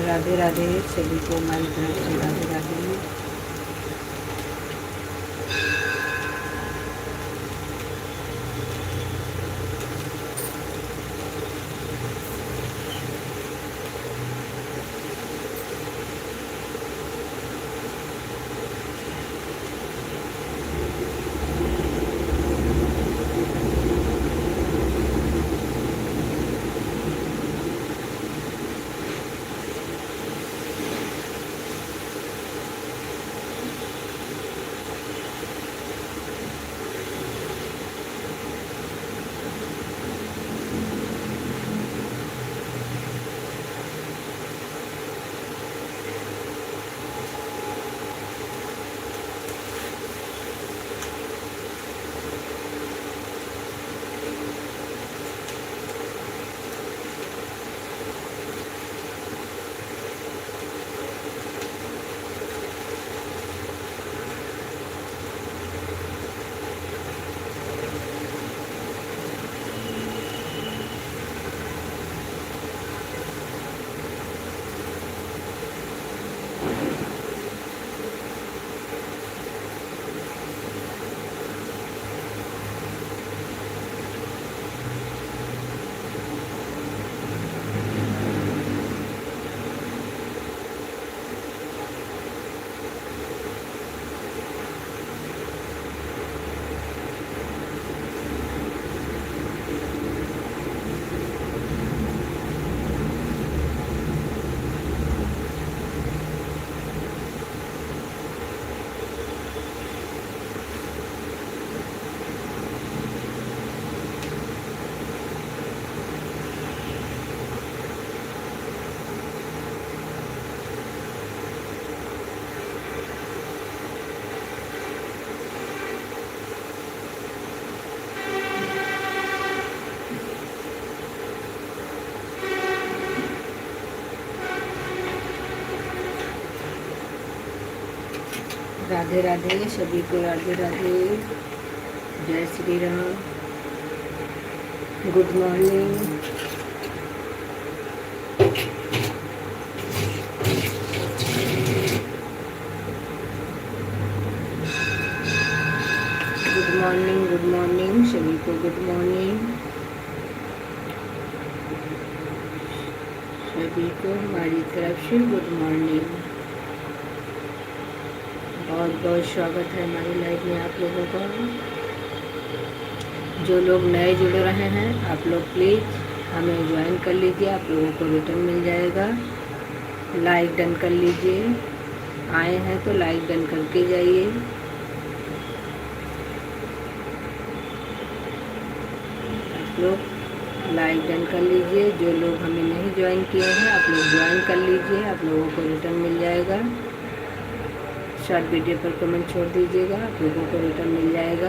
राधे राधे सभी को हमारी तरफ से राधे राधे। राधे राधे सभी को राधे राधे। जय Shri Ram. Good morning. Good morning, good morning सभी को। गुड मॉर्निंग सभी को हमारी तरफ से गुड मॉर्निंग। बहुत बहुत स्वागत है हमारी लाइफ में आप लोगों का। जो लोग नए जुड़ रहे हैं आप लोग प्लीज़ हमें ज्वाइन कर लीजिए, आप लोगों को रिटर्न मिल जाएगा। लाइक डन कर लीजिए, आए हैं तो लाइक डन करके जाइए। आप लोग लाइक डन कर लीजिए। जो लोग हमें नहीं ज्वाइन किए हैं आप लोग ज्वाइन कर लीजिए, आप लोगों को रिटर्न मिल जाएगा। शॉर्ट वीडियो पर कमेंट छोड़ दीजिएगा, आप लोगों को रिटर्न मिल जाएगा।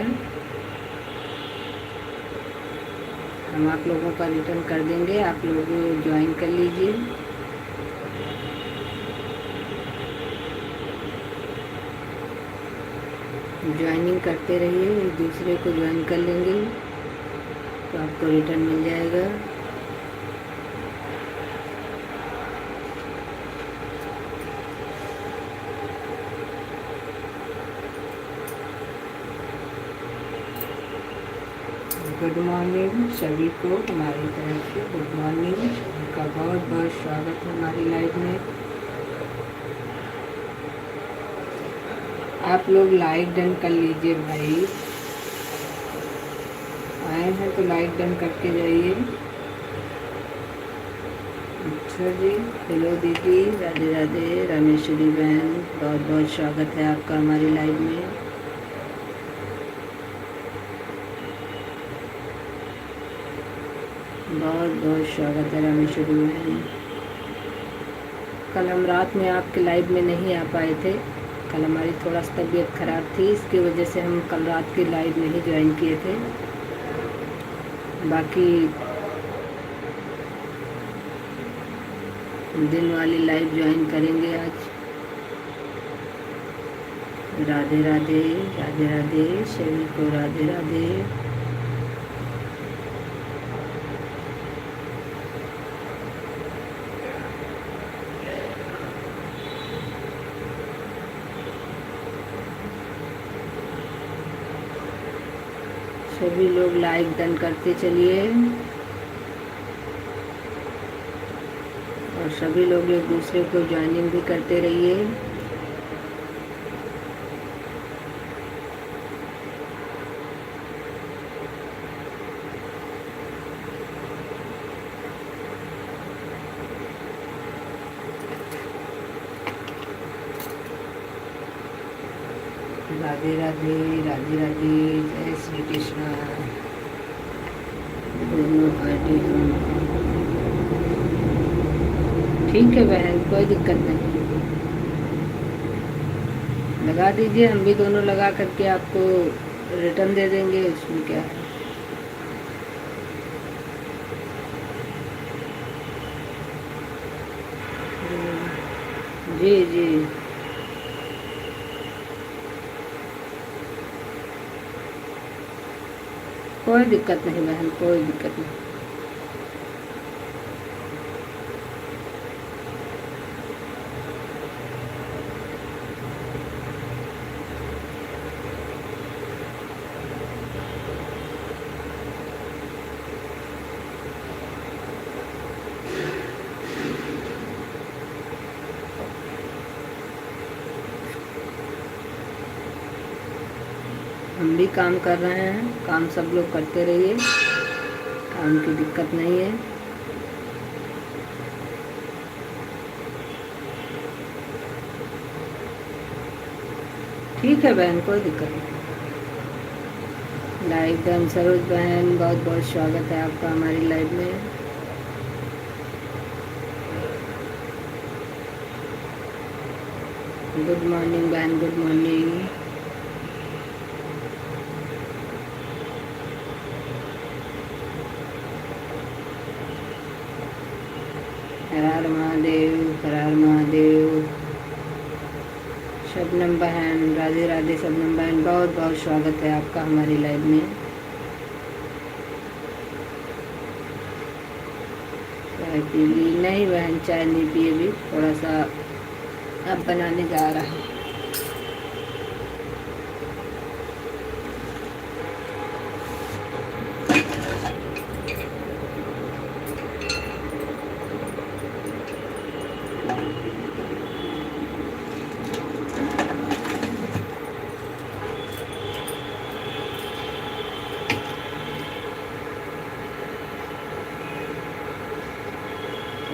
हम आप लोगों का रिटर्न कर देंगे, आप लोग ज्वाइन कर लीजिए। ज्वाइनिंग करते रहिए, एक दूसरे को ज्वाइन कर लेंगे तो आपको रिटर्न मिल जाएगा। गुड मॉर्निंग सभी को हमारी तरफ से गुड मॉर्निंग। उनका बहुत बहुत स्वागत है हमारी लाइफ में। आप लोग लाइक डन कर लीजिए भाई, आए हैं तो लाइक डन करके जाइए। अच्छा जी, हेलो दीदी, राधे राधे। रामेश्वरी बहन बहुत बहुत स्वागत है आपका हमारी लाइव में। बहुत बहुत स्वागत है रामेश्वरी बहन। कल हम रात में आपके लाइव में नहीं आ पाए थे, कल हमारी थोड़ा सा तबीयत ख़राब थी, इसकी वजह से हम कल रात के लाइव नहीं ज्वाइन किए थे। बाकी दिन वाली लाइव ज्वाइन करेंगे आज। राधे राधे, राधे राधे सभी को राधे राधे। सभी लोग लाइक डन करते चलिए और सभी लोग एक दूसरे को ज्वाइनिंग भी करते रहिए। राधे राधे, राधे राधे, जय श्री कृष्णा। दोनों पार्टी ठीक है बहन, कोई दिक्कत नहीं, लगा दीजिए, हम भी दोनों लगा करके आपको रिटर्न दे देंगे, इसमें क्या है। जी जी, कोई दिक्कत नहीं बहन, कोई दिक्कत नहीं। हम भी काम कर रहे हैं, काम सब लोग करते रहिए, काम की दिक्कत नहीं है। ठीक है बहन, कोई दिक्कत नहीं। लाइव डन सरोज बहन, बहुत बहुत स्वागत है आपका हमारी लाइव में। गुड मॉर्निंग बहन, गुड मॉर्निंग। हर हर महादेव, हर हर महादेव। शबनम बहन, राधे राधे शबनम बहन, बहुत बहुत स्वागत है आपका हमारी लाइव में। चाय पी ली? नहीं बहन, चाय नहीं पी अभी, थोड़ा सा अब बनाने जा रहा हूँ।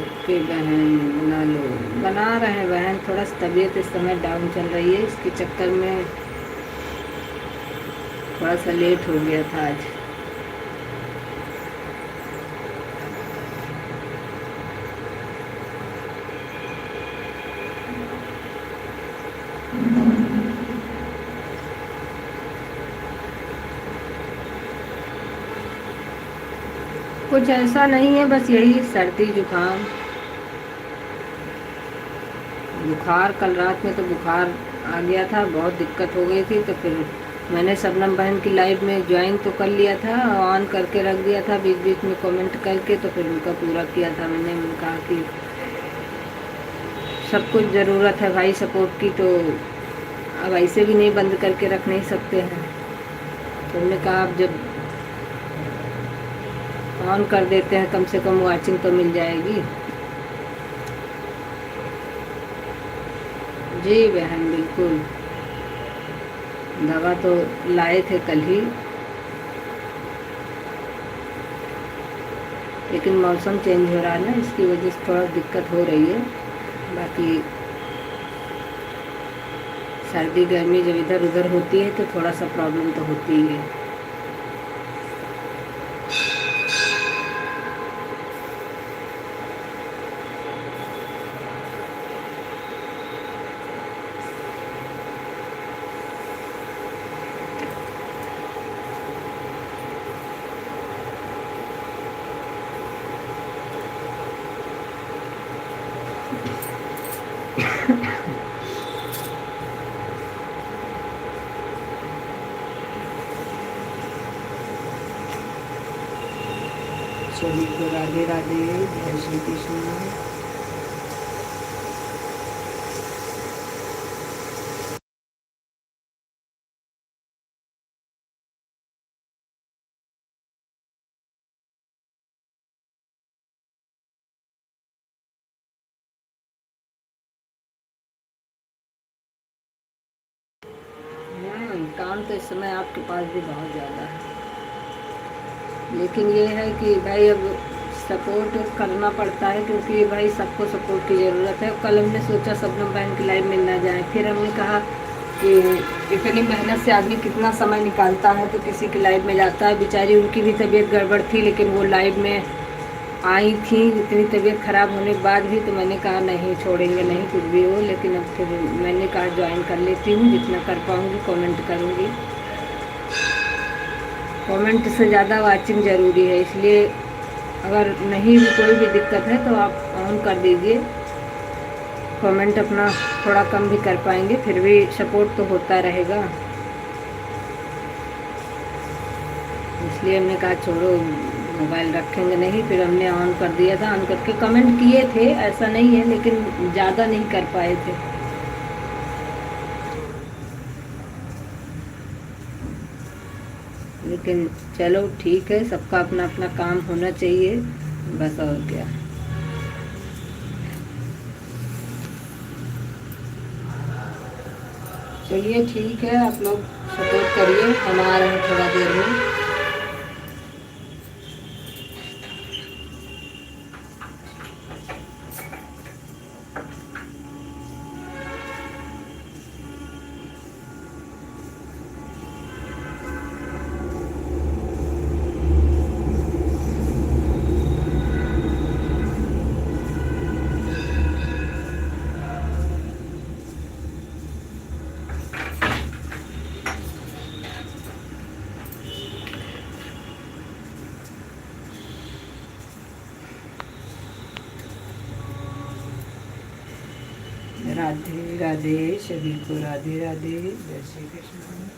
ओके बहन, बना लो, बना रहे हैं बहन। थोड़ा सा तबीयत इस समय डाउन चल रही है, इसके चक्कर में थोड़ा सा लेट हो गया था आज। कुछ ऐसा नहीं है, बस यही सर्दी जुकाम बुखार। कल रात में तो बुखार आ गया था, बहुत दिक्कत हो गई थी, तो फिर मैंने शबनम बहन की लाइव में ज्वाइन तो कर लिया था, ऑन करके रख दिया था, बीच बीच में कमेंट करके, तो फिर उनका पूरा किया था मैंने। कहा कि सब कुछ ज़रूरत है भाई सपोर्ट की, तो अब ऐसे भी नहीं बंद करके रख नहीं सकते हैं। तो हमने कहा अब जब ऑन कर देते हैं, कम से कम वाचिंग तो मिल जाएगी। जी बहन, बिल्कुल, दवा तो लाए थे कल ही, लेकिन मौसम चेंज हो रहा है ना, इसकी वजह से थोड़ा दिक्कत हो रही है। बाकी सर्दी गर्मी जब इधर उधर होती है तो थोड़ा सा प्रॉब्लम तो होती ही है। सभी को राधे राधे, जय श्री कृष्ण। काम तो इस समय आपके पास भी बहुत ज़्यादा है, लेकिन ये है कि भाई अब सपोर्ट करना पड़ता है, क्योंकि भाई सबको सपोर्ट की ज़रूरत है। कल हमने सोचा शबनम बहन की लाइव मिलना जाए, फिर हमने कहा कि इतनी मेहनत से आदमी कितना समय निकालता है तो किसी की लाइव में जाता है। बेचारी उनकी भी तबीयत गड़बड़ थी, लेकिन वो लाइव में आई थी इतनी तबीयत ख़राब होने के बाद भी। तो मैंने कहा नहीं छोड़ेंगे नहीं, कुछ भी हो। लेकिन अब फिर मैंने कहा ज्वाइन कर लेती हूँ, जितना कर पाऊँगी कमेंट करूँगी। कमेंट से ज़्यादा वाचिंग ज़रूरी है, इसलिए अगर नहीं भी कोई भी दिक्कत है तो आप ऑन कर दीजिए। कमेंट अपना थोड़ा कम भी कर पाएंगे, फिर भी सपोर्ट तो होता रहेगा। इसलिए हमने कहा छोड़ो, मोबाइल रखेंगे नहीं। फिर हमने ऑन कर दिया था, ऑन करके कमेंट किए थे, ऐसा नहीं है, लेकिन ज़्यादा नहीं कर पाए थे। लेकिन चलो ठीक है, सबका अपना अपना काम होना चाहिए, बस और क्या। चलिए ठीक है, आप लोग सपोर्ट करिए, हम आ रहे हैं थोड़ा देर में। राधे राधे, सभी को राधे राधे, जय श्री कृष्ण।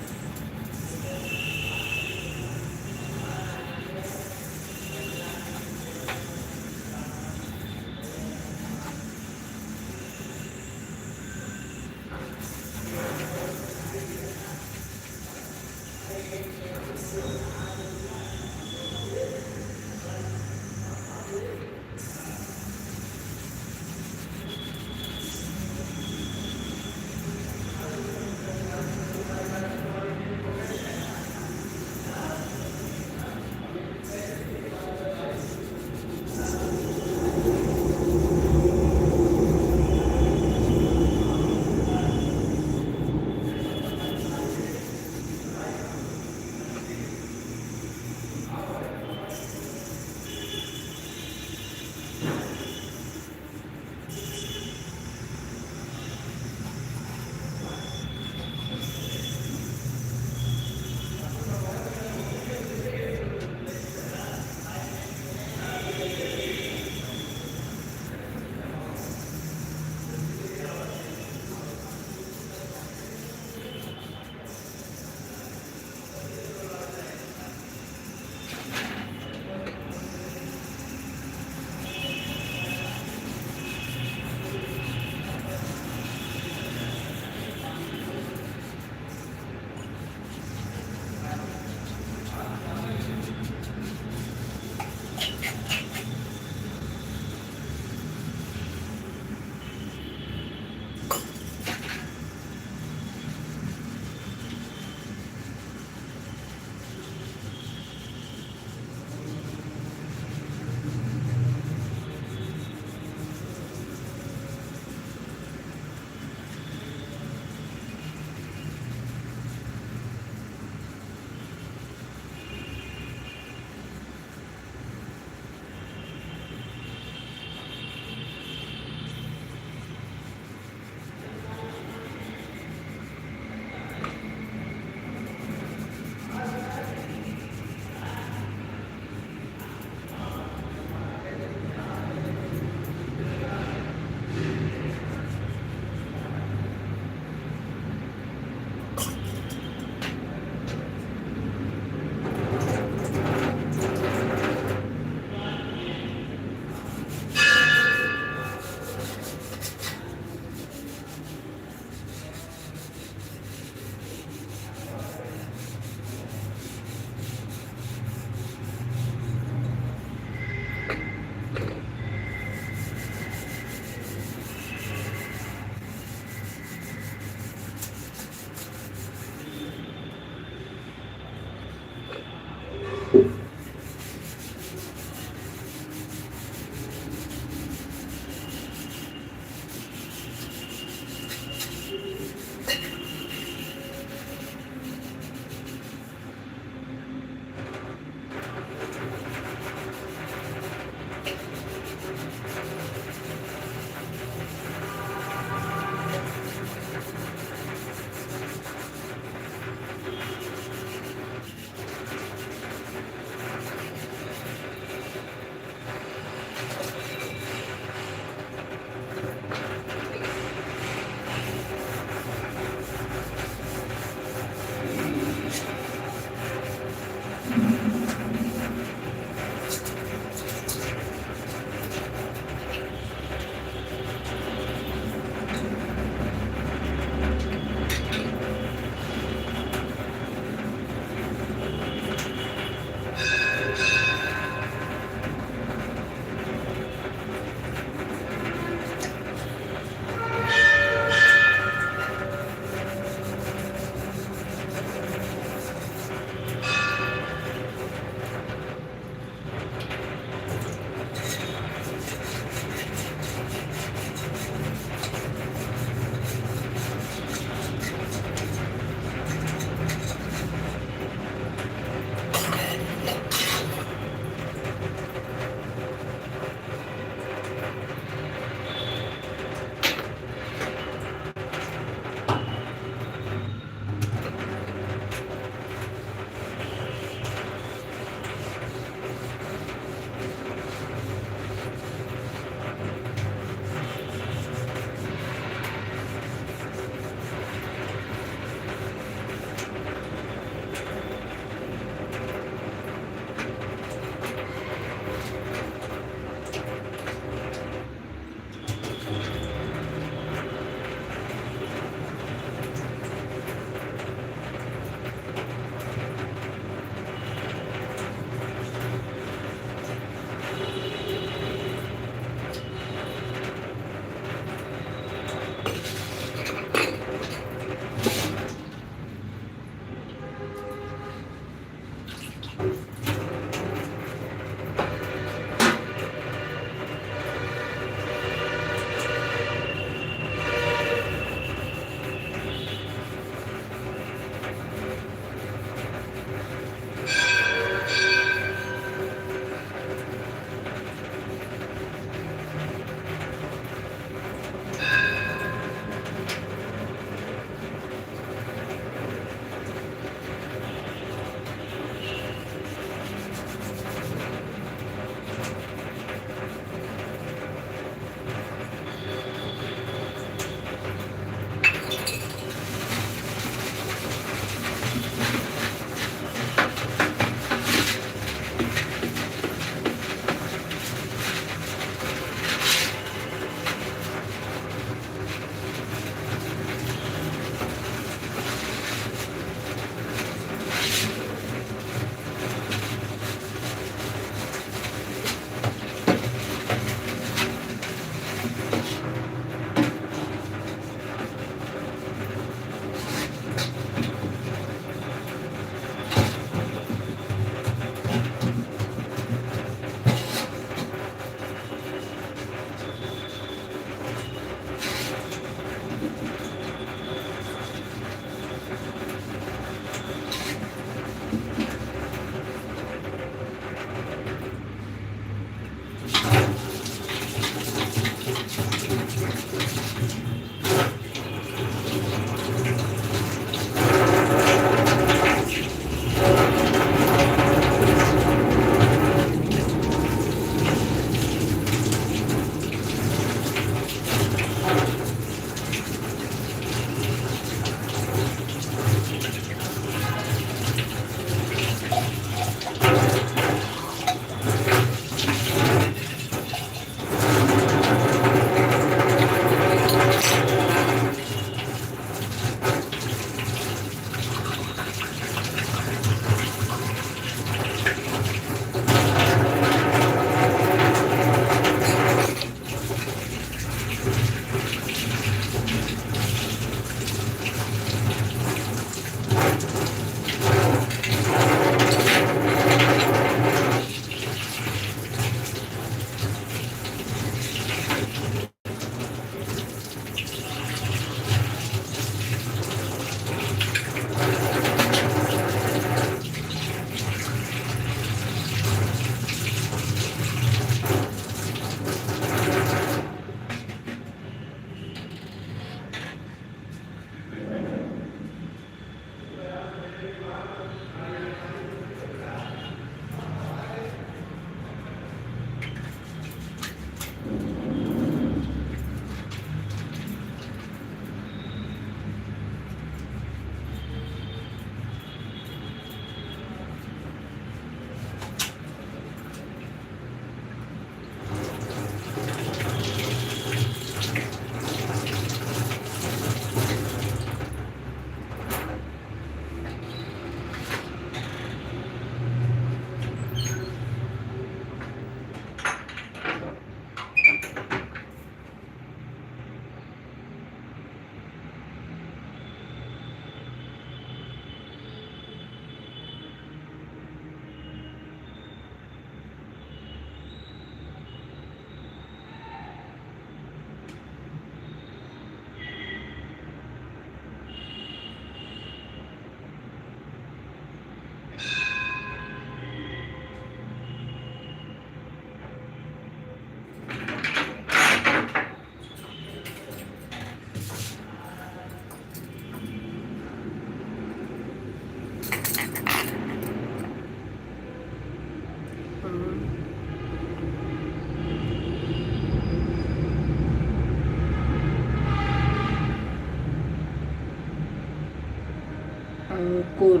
अंकुर,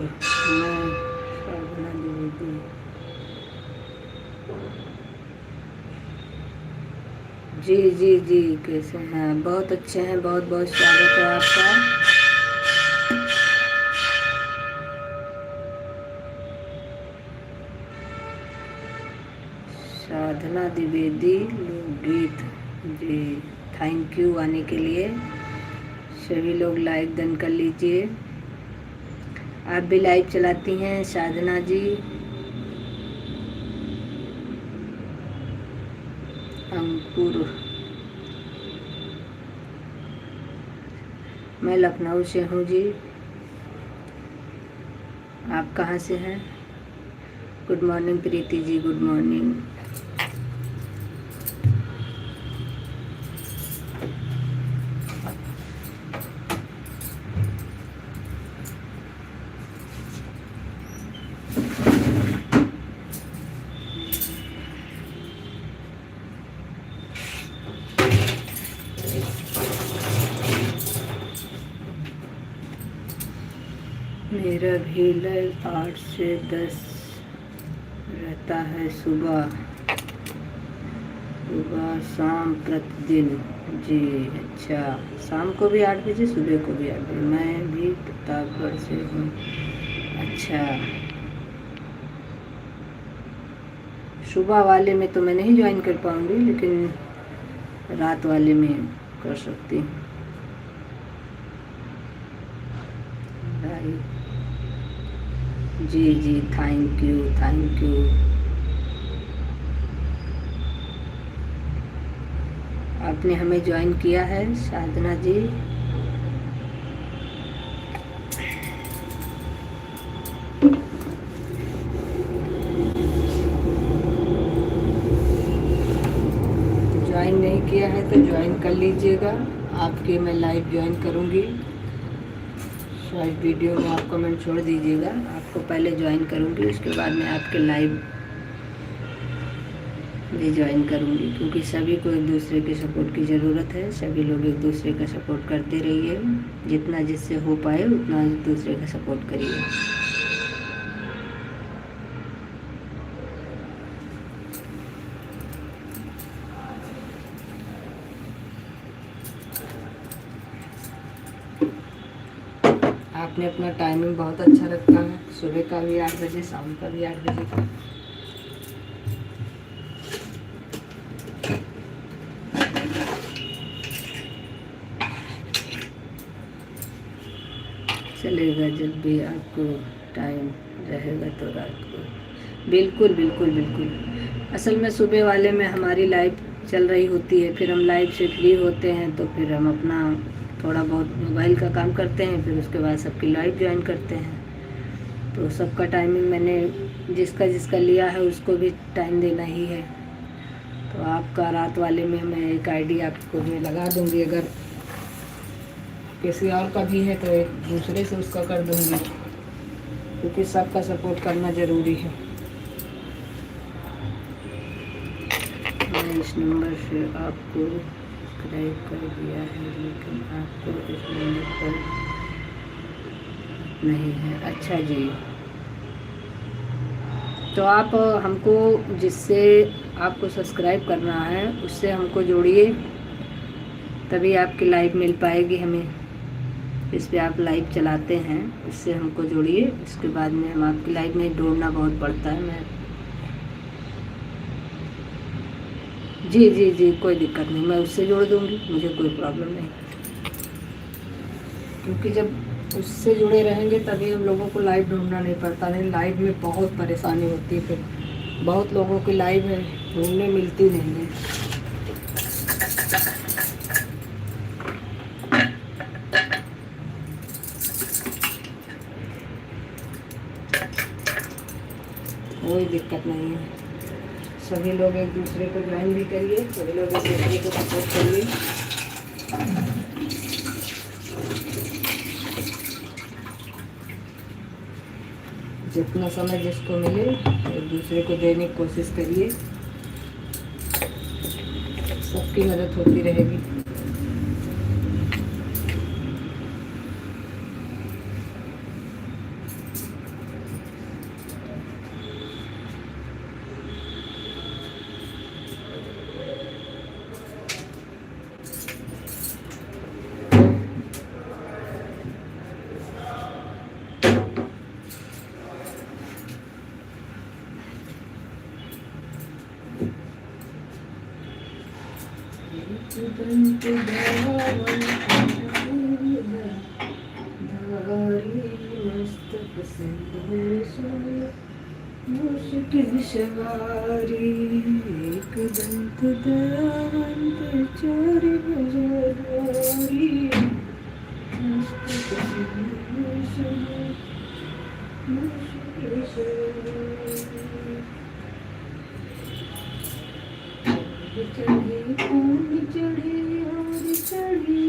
मैं साधना द्विवेदी। जी जी जी, कैसे हैं? बहुत अच्छे हैं, बहुत बहुत स्वागत है आपका। साधना द्विवेदी लोकगीत, जी थैंक यू आने के लिए। सभी लोग लाइक डन कर लीजिए। आप भी लाइव चलाती हैं साधना जी? अंकुर, मैं लखनऊ से हूँ जी। आप कहाँ से हैं? Good morning Preeti ji, good morning. मेरा भी लाइव 8 से 10 रहता है, सुबह शाम प्रतिदिन। जी अच्छा, शाम को भी 8 बजे, सुबह को भी 8 बजे। मैं भी प्रतापगढ़ से हूँ। अच्छा, सुबह वाले में तो मैं नहीं ज्वाइन कर पाऊँगी, लेकिन रात वाले में कर सकती हूँ। जी जी, थैंक यू थैंक यू। आपने हमें ज्वाइन किया है साधना जी। ज्वाइन नहीं किया है तो ज्वाइन कर लीजिएगा। आपके मैं लाइव ज्वाइन करूँगी। शायद वीडियो में आप कमेंट छोड़ दीजिएगा। आपको पहले ज्वाइन करूँगी, उसके बाद मैं आपके लाइव भी ज्वाइन करूँगी, क्योंकि सभी को एक दूसरे के सपोर्ट की ज़रूरत है। सभी लोग एक दूसरे का सपोर्ट करते रहिए, जितना जिससे हो पाए उतना एक दूसरे का सपोर्ट करिए। आपने अपना टाइमिंग बहुत अच्छा रखा है, सुबह का भी 8 बजे, शाम का भी 8 बजे। चलेगा, जब भी आपको टाइम रहेगा तो रात को। बिल्कुल बिल्कुल बिल्कुल। असल में सुबह वाले में हमारी लाइव चल रही होती है, फिर हम लाइव से फ्री होते हैं तो फिर हम अपना थोड़ा बहुत मोबाइल का काम करते हैं, फिर उसके बाद सबकी लाइव ज्वाइन करते हैं। तो सबका टाइमिंग मैंने जिसका जिसका लिया है उसको भी टाइम देना ही है। तो आपका रात वाले में मैं एक आईडी आपको मैं लगा दूँगी, अगर किसी और का भी है तो एक दूसरे से उसका कर दूँगी, क्योंकि सबका सपोर्ट करना ज़रूरी है। मैं इस नंबर से आपको सब्सक्राइब कर दिया है, लेकिन आपको इस नंबर पर नहीं है। अच्छा जी, तो आप हमको जिससे आपको सब्सक्राइब करना है उससे हमको जोड़िए, तभी आपकी लाइव मिल पाएगी हमें। इस पे आप लाइव चलाते हैं, इससे हमको जोड़िए, इसके बाद में हम आपकी लाइव में ढूंढना बहुत पड़ता है। मैं जी जी जी, कोई दिक्कत नहीं, मैं उससे जोड़ दूँगी, मुझे कोई प्रॉब्लम नहीं। क्योंकि जब उससे जुड़े रहेंगे तभी हम लोगों को लाइव ढूंढना नहीं पड़ता। नहीं, लाइव में बहुत परेशानी होती है, फिर बहुत लोगों की लाइव है ढूंढने मिलती नहीं है। कोई दिक्कत नहीं है, सभी लोग एक दूसरे को ज्वाइन भी करिए, सभी लोग एक दूसरे को सपोर्ट करिए। जितना समय जिसको मिले एक दूसरे को देने की कोशिश करिए, सबकी मदद होती रहेगी। दंत धावन धारी मस्तक सिंदूर सोए मुश्किल सवारी एक दंत धावंत चोरी बजारी मस्तक सिंदूर सोए मुश्किल सवारी चढ़ी पून चढ़ी और चढ़ी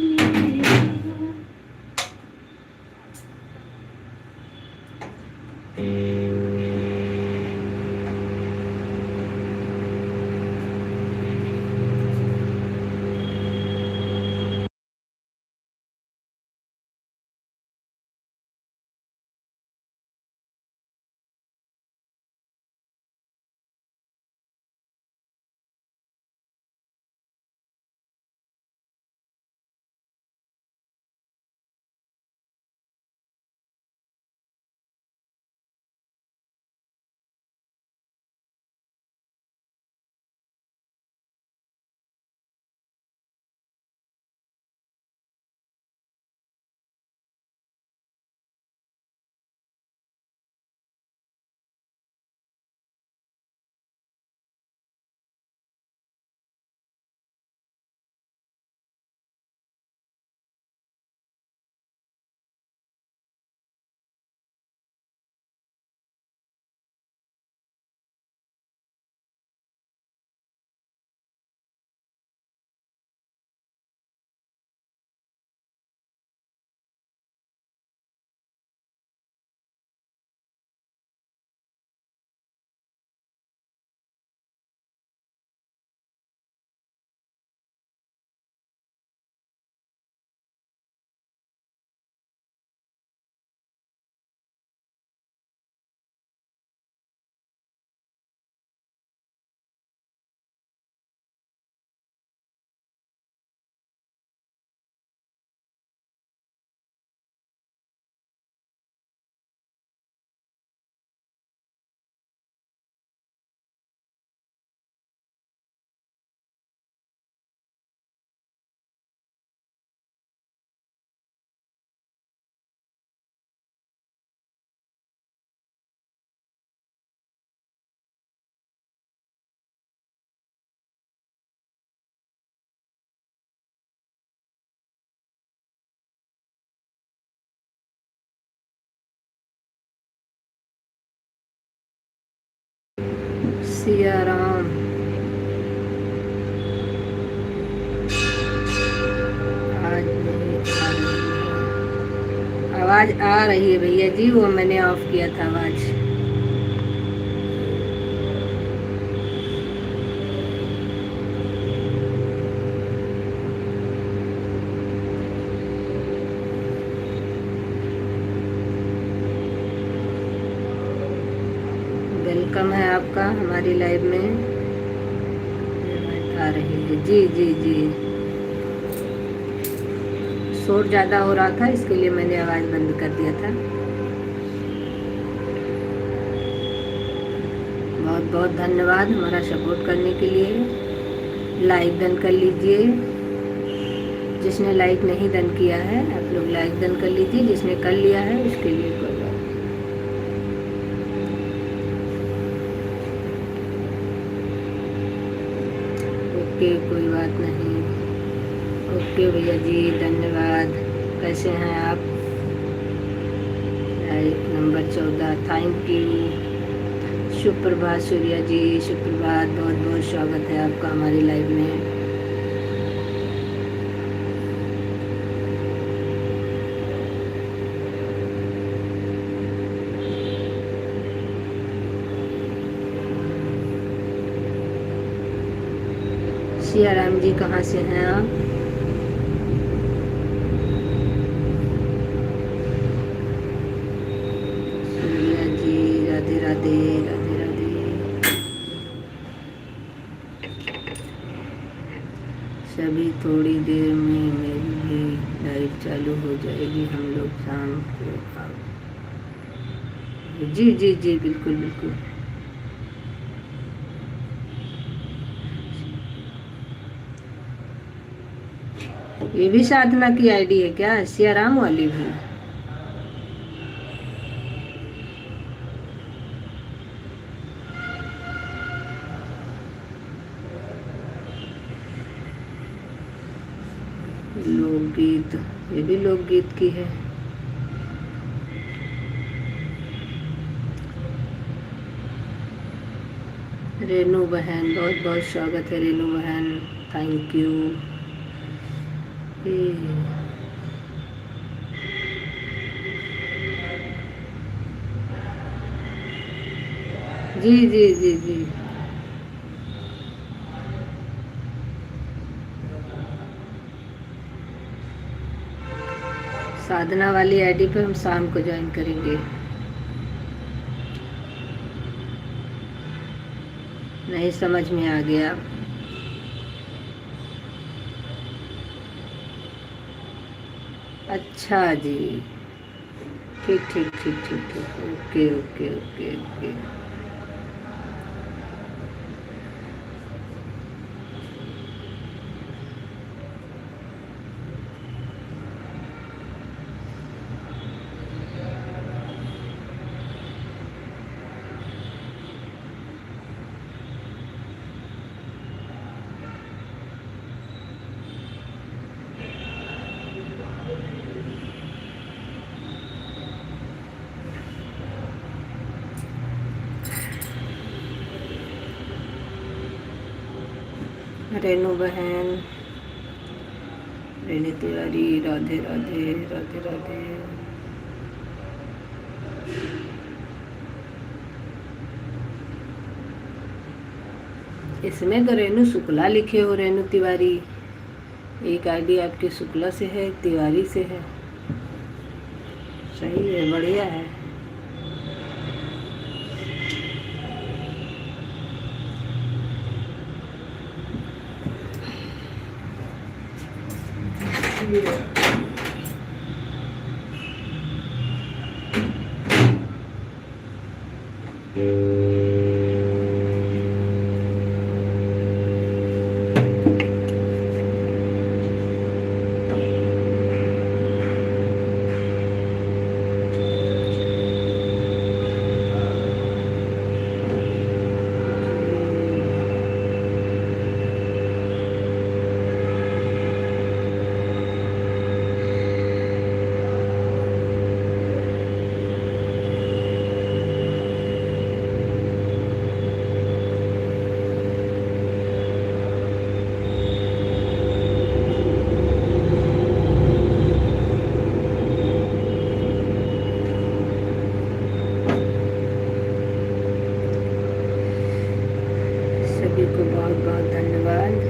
सिया राम। आज नहीं आ रही है आवाज, आ रही है भैया जी, वो मैंने ऑफ किया था आवाज। वेलकम है आपका हमारी लाइव में। आ रही है जी जी जी। शोर ज़्यादा हो रहा था, इसके लिए मैंने आवाज़ बंद कर दिया था। बहुत बहुत धन्यवाद हमारा सपोर्ट करने के लिए। लाइक डन कर लीजिए, जिसने लाइक नहीं डन किया है आप लोग लाइक डन कर लीजिए, जिसने कर लिया है उसके लिए कोई बात। ओके, कोई बात नहीं। ओके भैया जी, धन्यवाद। कैसे हैं आप? Like number 14, thank you. सुप्रभात सूर्या जी, सुप्रभात। बहुत बहुत स्वागत है आपका हमारी लाइव में। सिया राम जी, कहाँ से हैं आप? सूर्या जी, राधे राधे राधे राधे। सभी थोड़ी देर में मेरी भी लाइव चालू हो जाएगी, हम लोग शाम को जी जी जी, बिल्कुल बिल्कुल। ये भी साधना की आईडी है क्या, सियाराम वाली भी? लोकगीत, ये भी लोकगीत की है। रेनू बहन, बहुत बहुत स्वागत है रेनू बहन, थैंक यू। जी जी जी जी। साधना वाली आईडी पे हम शाम को ज्वाइन करेंगे। नहीं समझ में आ गया। अच्छा जी, ठीक ठीक ठीक ठीक ठीक, okay okay okay okay. Renu बहन, रेनी तिवारी, राधे राधे राधे राधे। इसमें तो रेनू शुक्ला लिखे हो, रेनू तिवारी। एक आईडी आपके शुक्ला से है, तिवारी से है। सही है, बढ़िया है। सभी को बहुत बहुत धन्यवाद।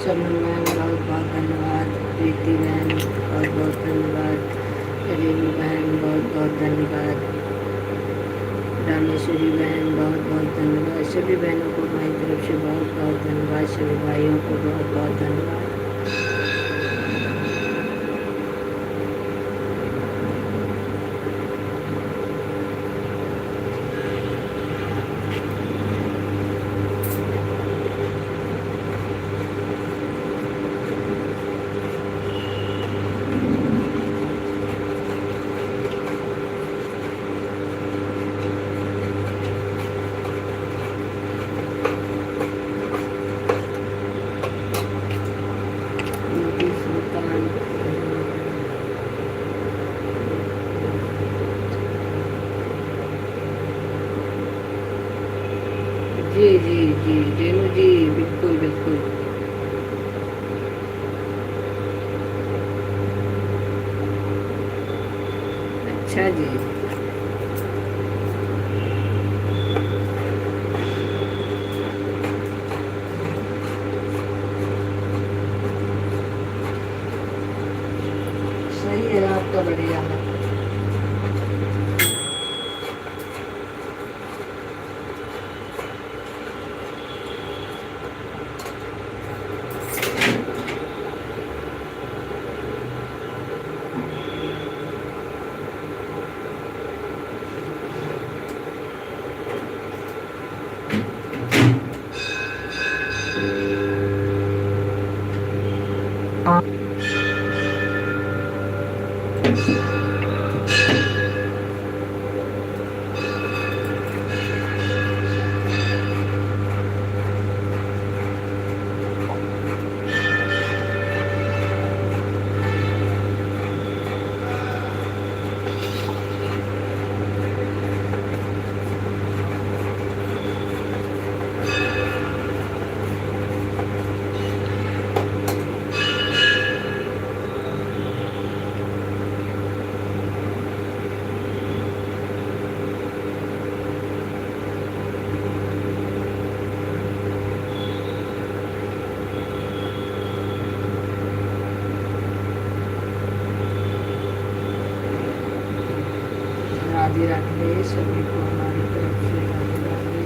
शबनम बहन बहुत बहुत धन्यवाद। प्रीति बहन बहुत बहुत धन्यवाद। रेनू बहन बहुत बहुत धन्यवाद। रामेश्वरी बहन बहुत बहुत धन्यवाद। सभी बहनों को हमारी तरफ से बहुत बहुत धन्यवाद। सभी भाइयों को बहुत बहुत धन्यवाद। जी जी जी रेनू जी, बिल्कुल बिल्कुल। अच्छा जी। सही है, आपका बढ़िया है। राधे राधे सभी को हमारी तरफ से राधे राधे।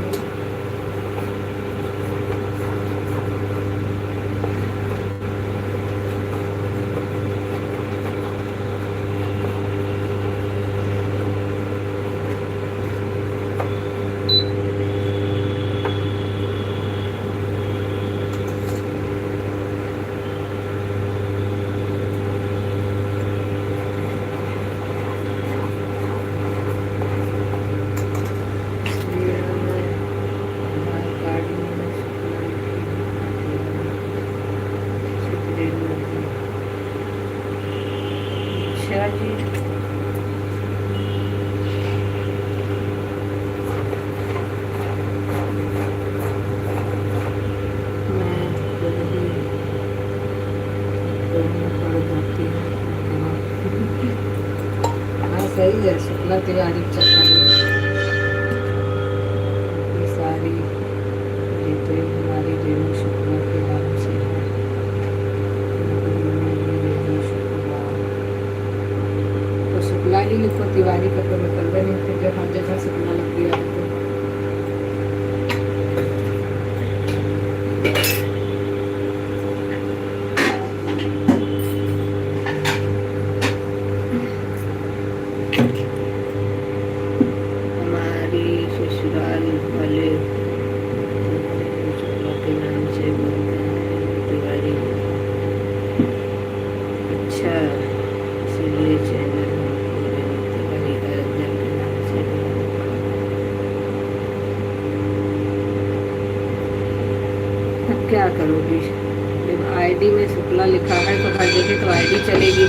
अच्छा जी। मैं पड़ जाती हूँ। हाँ सही है, शुक्ला तिवारी चक्कर में ये सारी जीतें हमारी रेणु शुक्ला के नाम से है। रेणु शुक्ला तो शुक्ला ही लिखो, तिवारी का तो मतलब नहीं, फिर जब हर जगह शुक्ला लग गया है तो। हमारी ससुराल वाले शुक्ला के नाम से बोलते हैं तिवारी। अच्छा, इसीलिए चैनल तिवारी अयोध्या के नाम से। अब क्या करोगी, जब आईडी में शुक्ला लिखा है तो हर जगह तो आईडी चलेगी।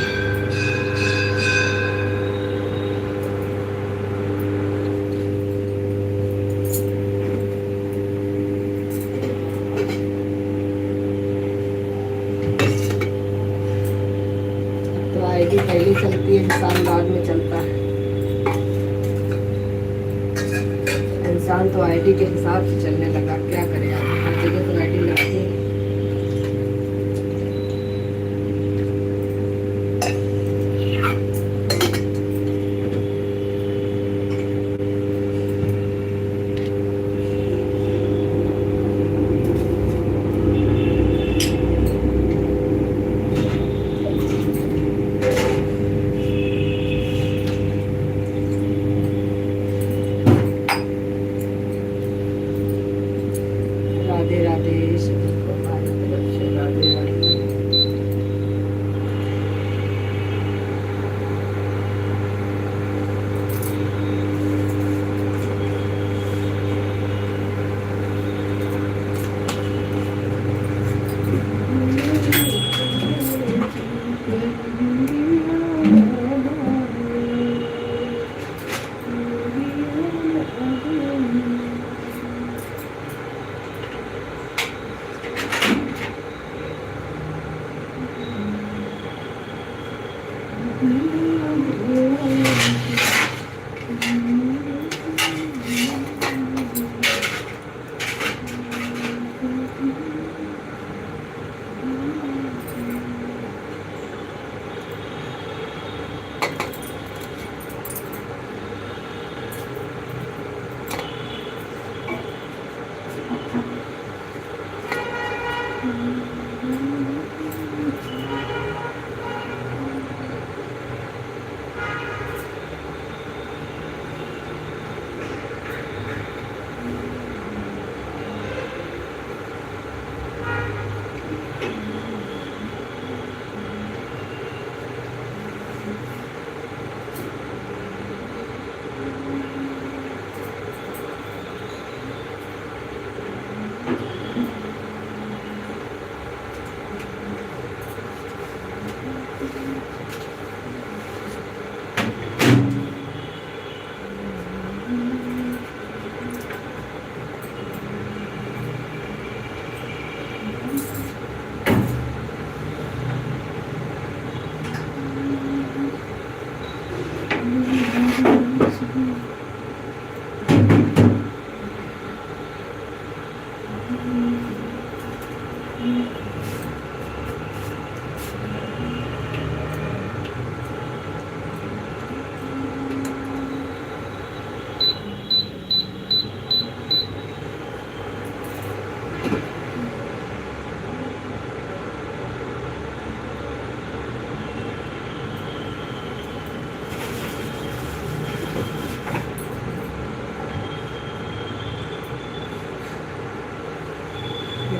तो आईडी पहले चलती है, इंसान बाद में चलता है। इंसान तो आईडी के हिसाब से चलने लगा, क्या करे आप, हर जगह तो आईडी लगती है।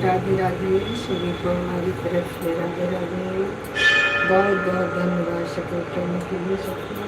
राधे राधे, सभी को हमारी तरफ से राधे राधे। बहुत बहुत धन्यवाद सपोर्ट करने के लिए सबको।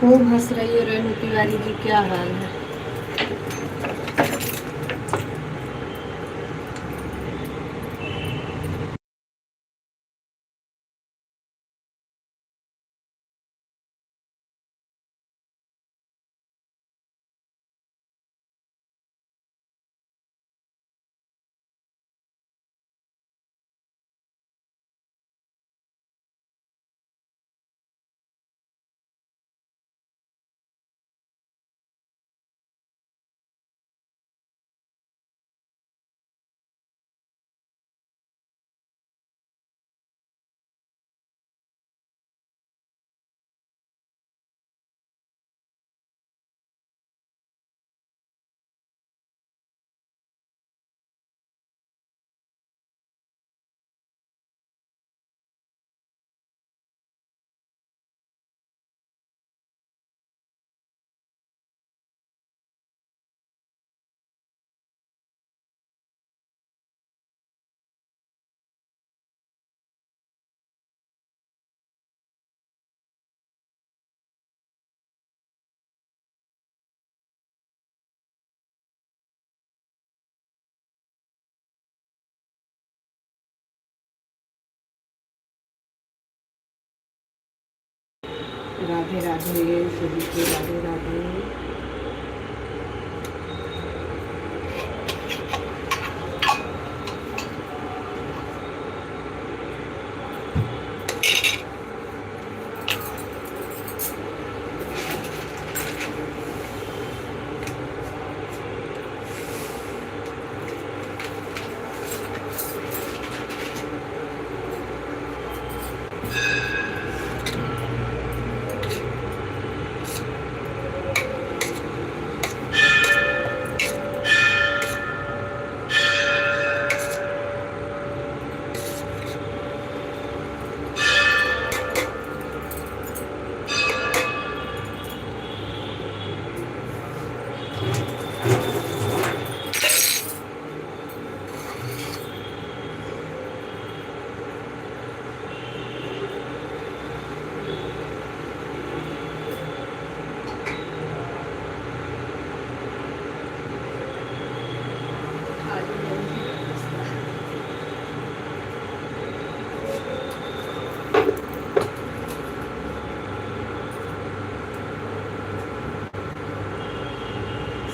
खूब हंस रही है रेणु तिवारी जी, क्या हाल है? राधे राधे, सभी को राधे राधे।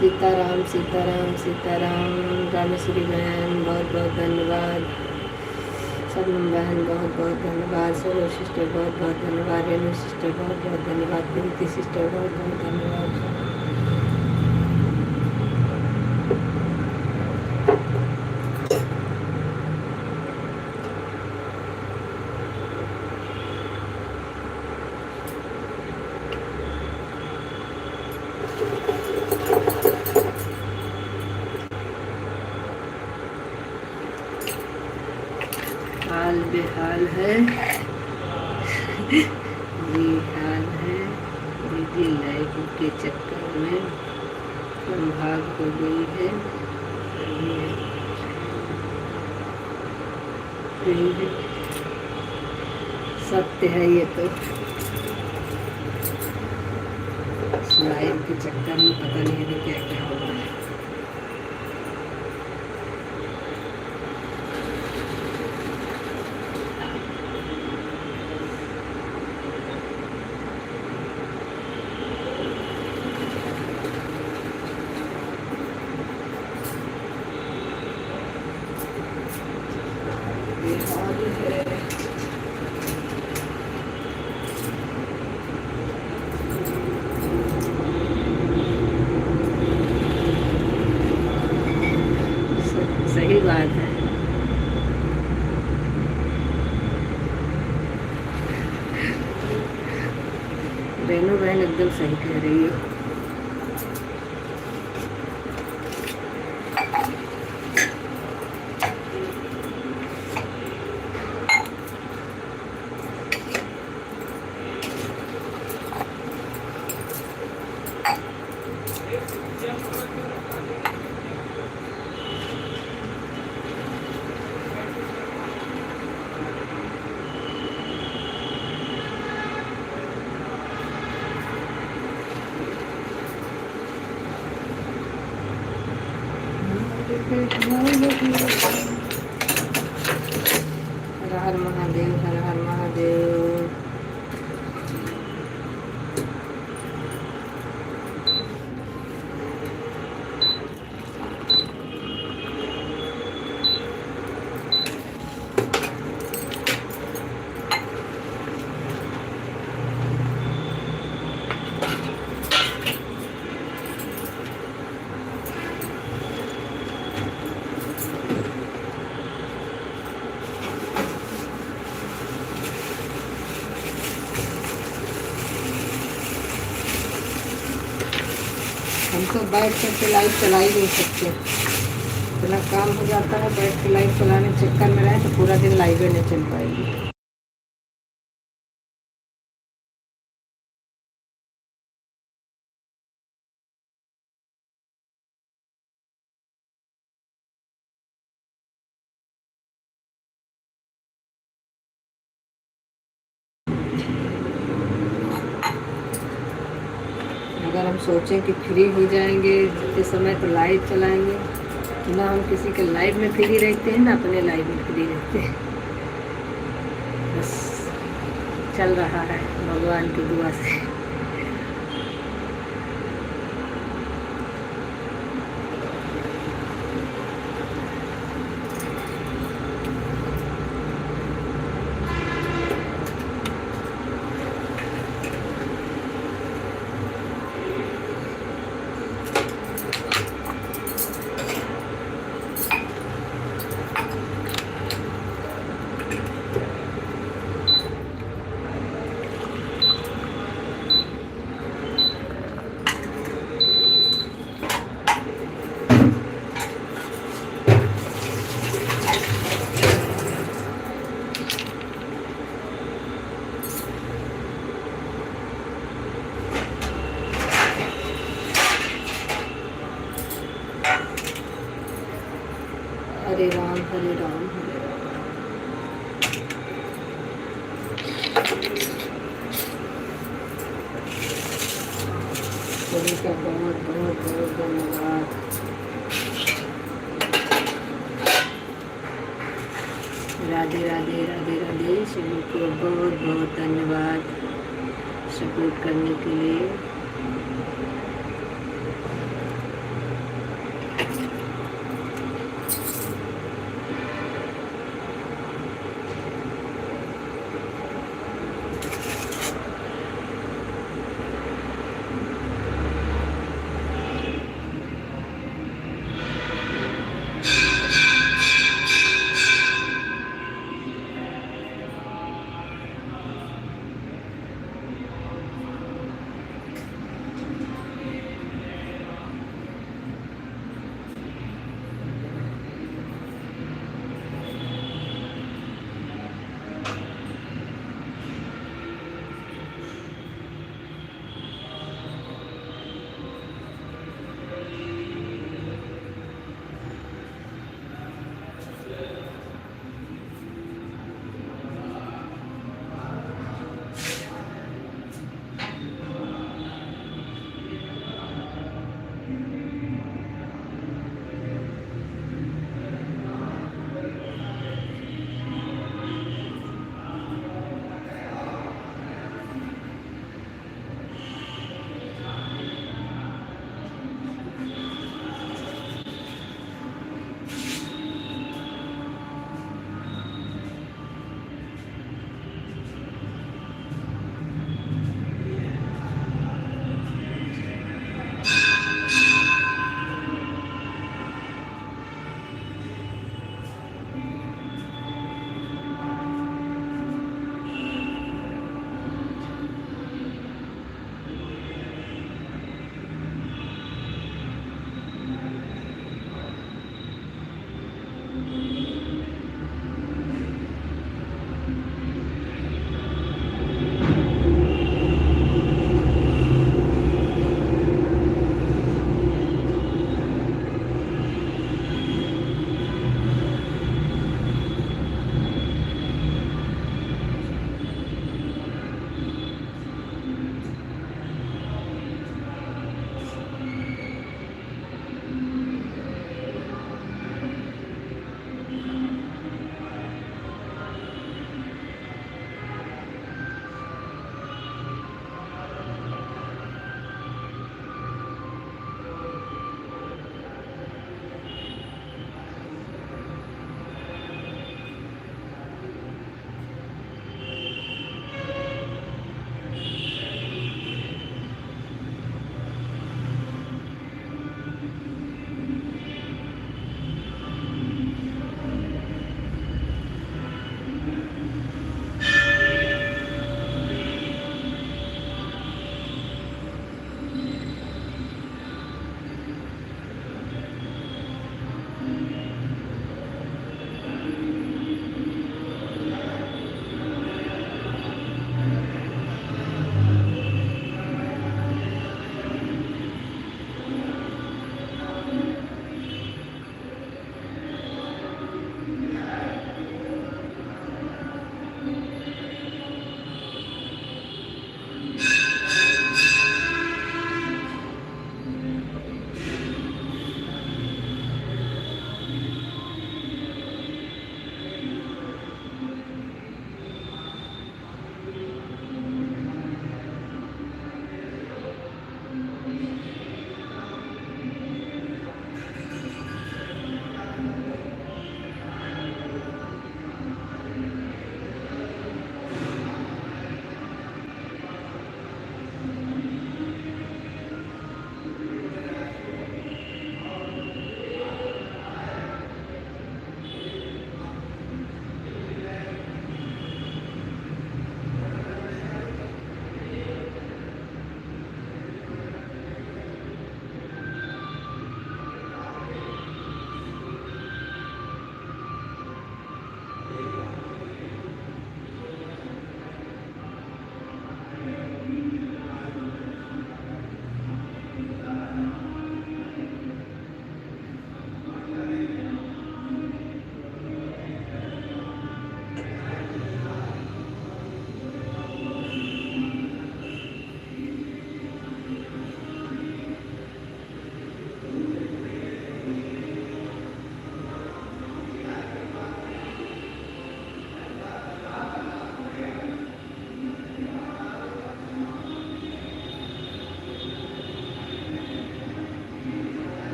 सीताराम सीताराम सीताराम। रामेश्वरी बहन बहुत बहुत धन्यवाद। सबनम बहन बहुत बहुत धन्यवाद। सोलो सिस्टर बहुत बहुत धन्यवाद। रेणु सिस्टर बहुत बहुत धन्यवाद। प्रीति सिस्टर बहुत बहुत धन्यवाद। हाल बेहाल है बेहाल है दीदी, लाइफ के चक्कर में कम भाग हो गई है। सत्य है ये तो। लाइफ के चक्कर में पता नहीं है क्या क्या हो रहा है। सही बात है। रेणु बहन एकदम सही कह रही है। हर हर महादेव, हर हर महादेव। हम तो बैठ कर लाइट चला ही नहीं सकते, इतना काम हो जाता है। बैठ के लाइट चलाने चक्कर में रहे तो पूरा दिन लाइटें नहीं चल पाएगी। अगर हम सोचें कि फ्री हो जाएंगे जितने समय तो लाइट चलाएंगे, तो ना हम किसी के लाइफ में फ्री रहते हैं ना अपने लाइफ में फ्री रहते हैं। बस चल रहा है भगवान की दुआ से। हरे राम हरे राम हरे राम। सभी का बहुत बहुत बहुत धन्यवाद। राधे राधे राधे राधे। सभी को बहुत बहुत धन्यवाद सपोर्ट करने के लिए।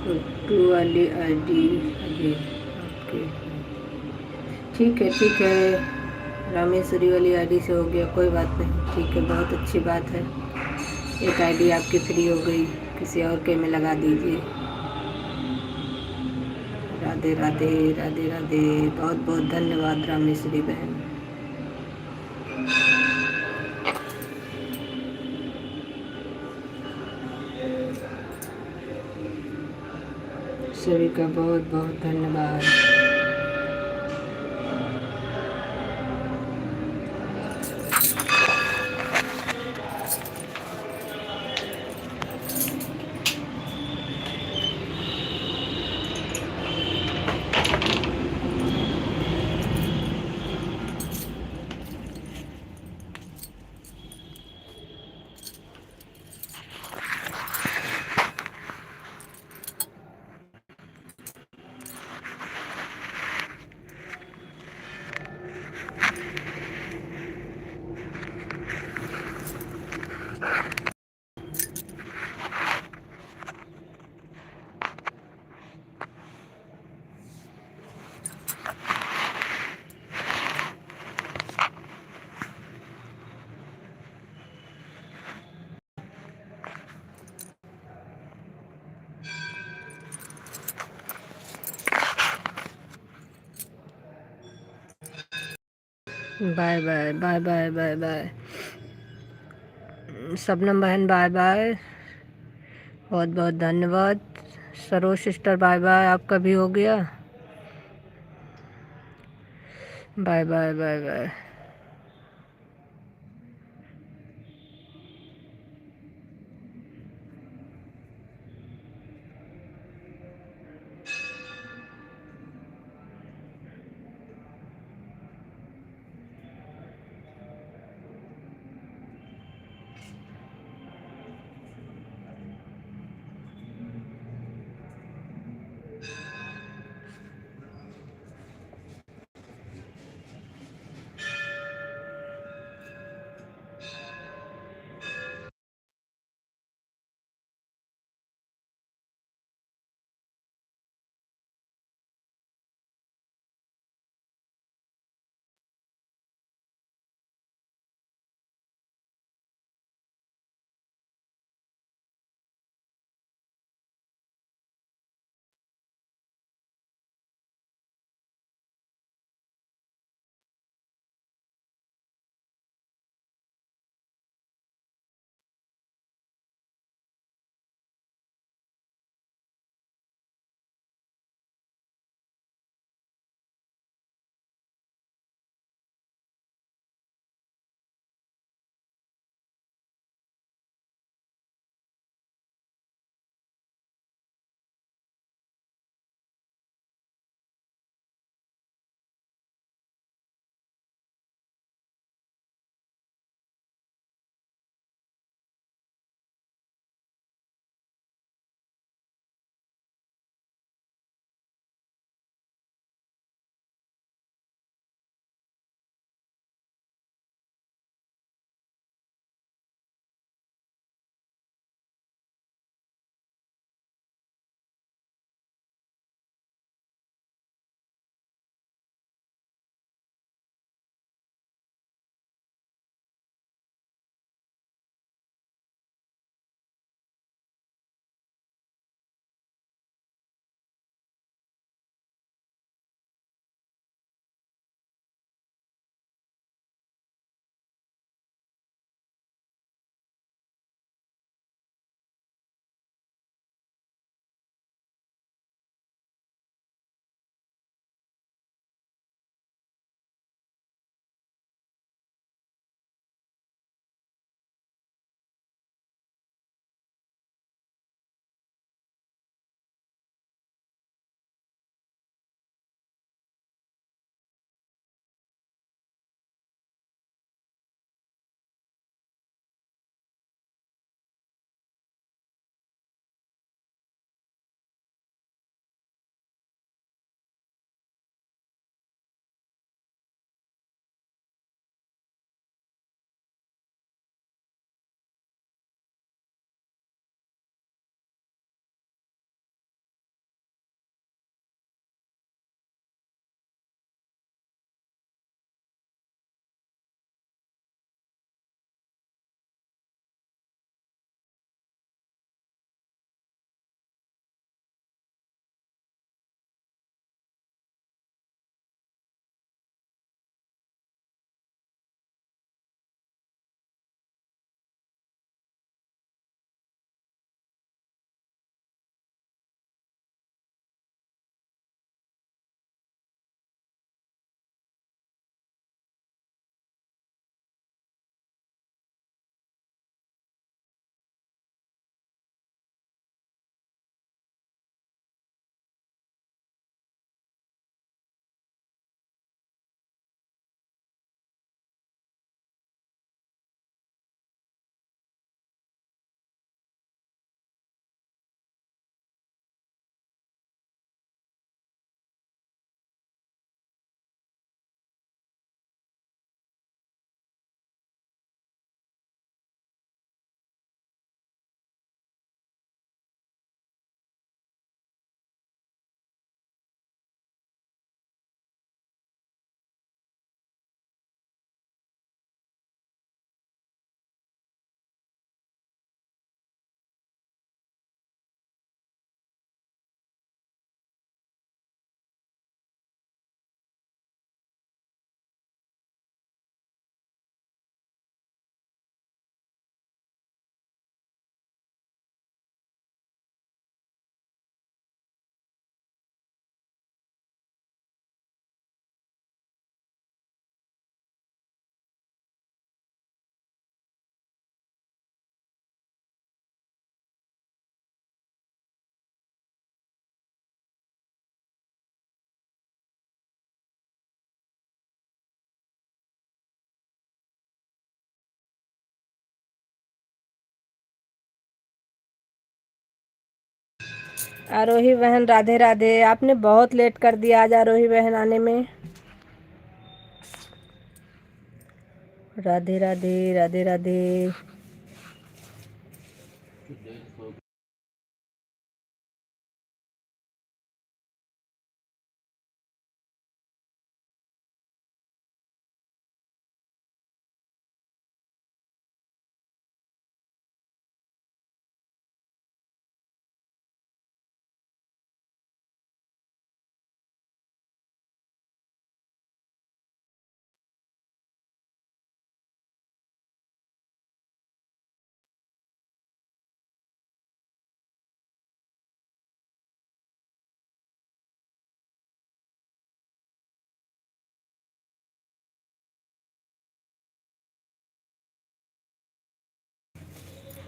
टू वाली ID अभी आपके, ठीक है, रामेश्वरी वाली ID से हो गया, कोई बात नहीं, ठीक है, बहुत अच्छी बात है। एक ID आपकी फ्री हो गई, किसी और के में लगा दीजिए। राधे राधे राधे राधे, बहुत बहुत धन्यवाद रामेश्वरी बहन। सभी का बहुत बहुत धन्यवाद। Bye bye bye bye bye bye, Shabnam बहन बाय बाय, बहुत बहुत धन्यवाद। सरोज सिस्टर बाय बाय, आपका भी हो गया, बाय बाय बाय बाय। आरोही बहन राधे राधे। आपने बहुत लेट कर दिया आज आरोही बहन आने में। राधे राधे राधे राधे।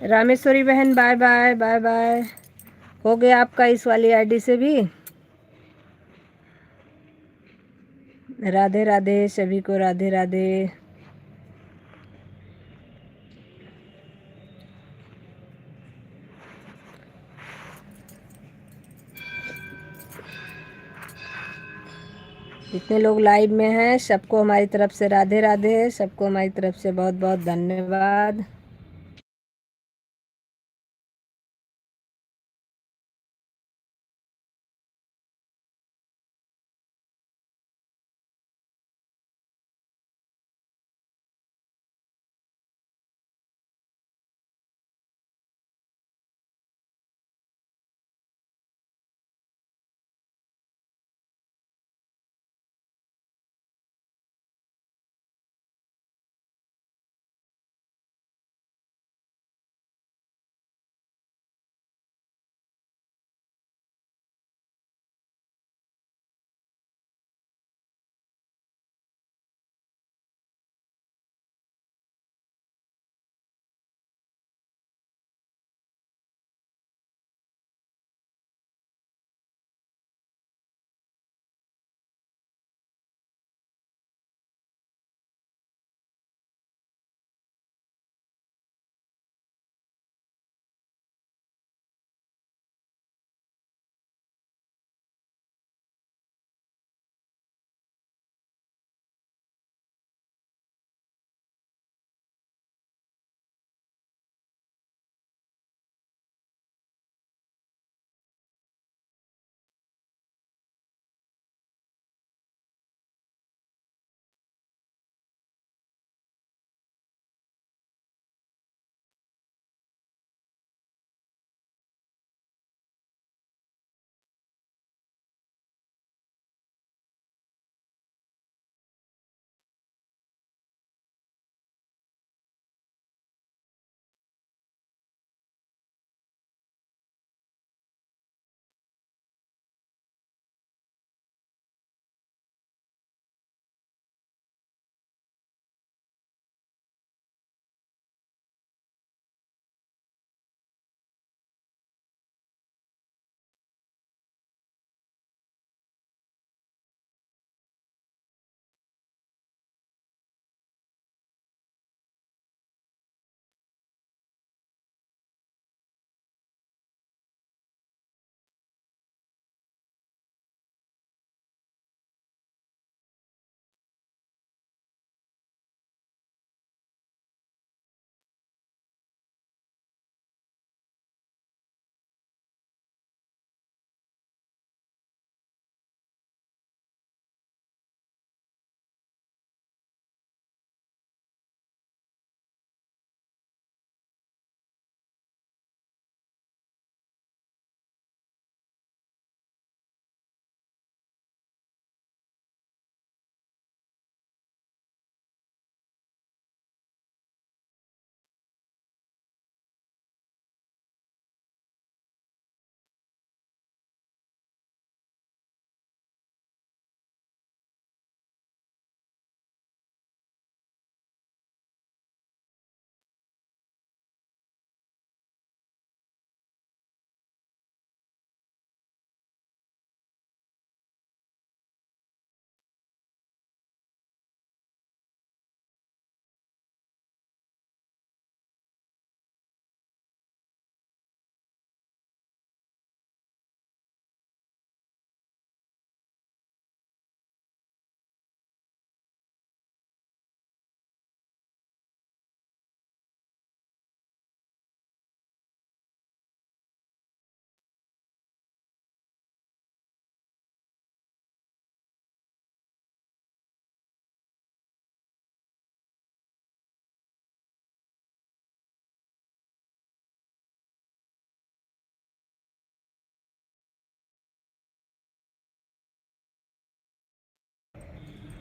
रामेश्वरी बहन बाय बाय बाय बाय। हो गया आपका इस वाली आईडी से भी। राधे राधे सभी को राधे राधे। जितने लोग लाइव में हैं सबको हमारी तरफ से राधे राधे। सबको हमारी तरफ से बहुत बहुत धन्यवाद।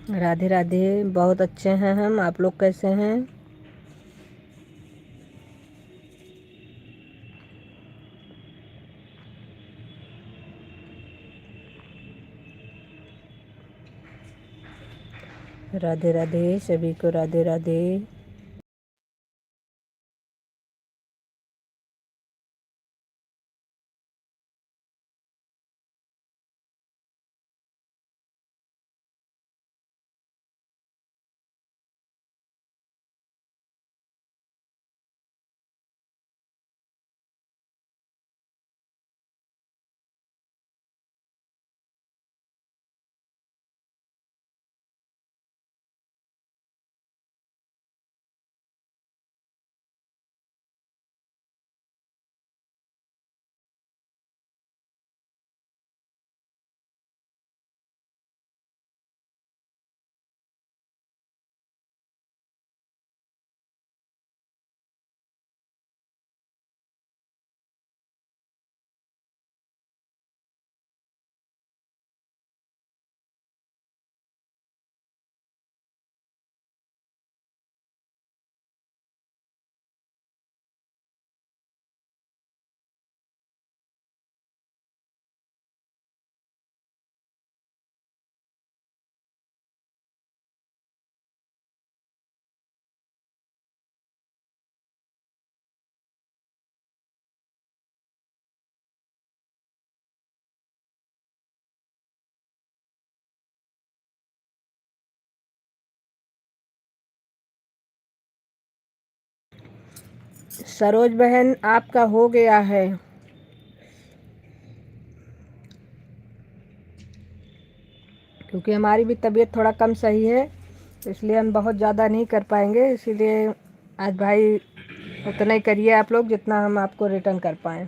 राधे राधे। बहुत अच्छे हैं हम, आप लोग कैसे हैं? राधे राधे सभी को, राधे राधे। सरोज बहन आपका हो गया है, क्योंकि हमारी भी तबीयत थोड़ा कम सही है, इसलिए हम बहुत ज़्यादा नहीं कर पाएंगे। इसीलिए आज भाई उतना ही करिए आप लोग जितना हम आपको रिटर्न कर पाएँ।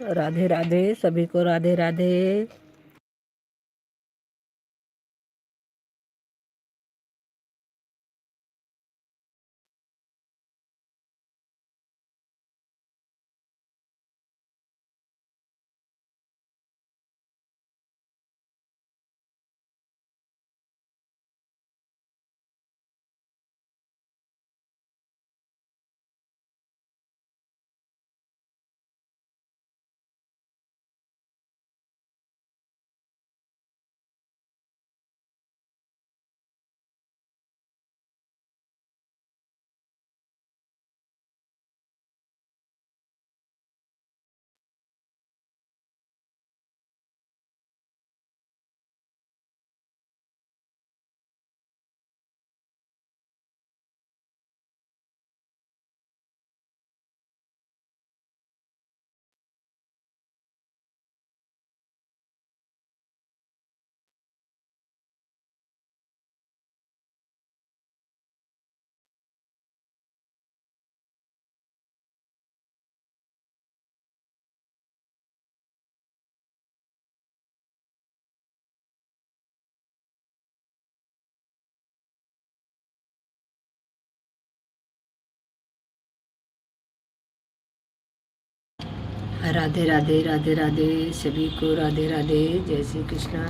राधे राधे, सभी को राधे राधे। राधे राधे, राधे राधे, सभी को राधे राधे, जय श्री कृष्णा।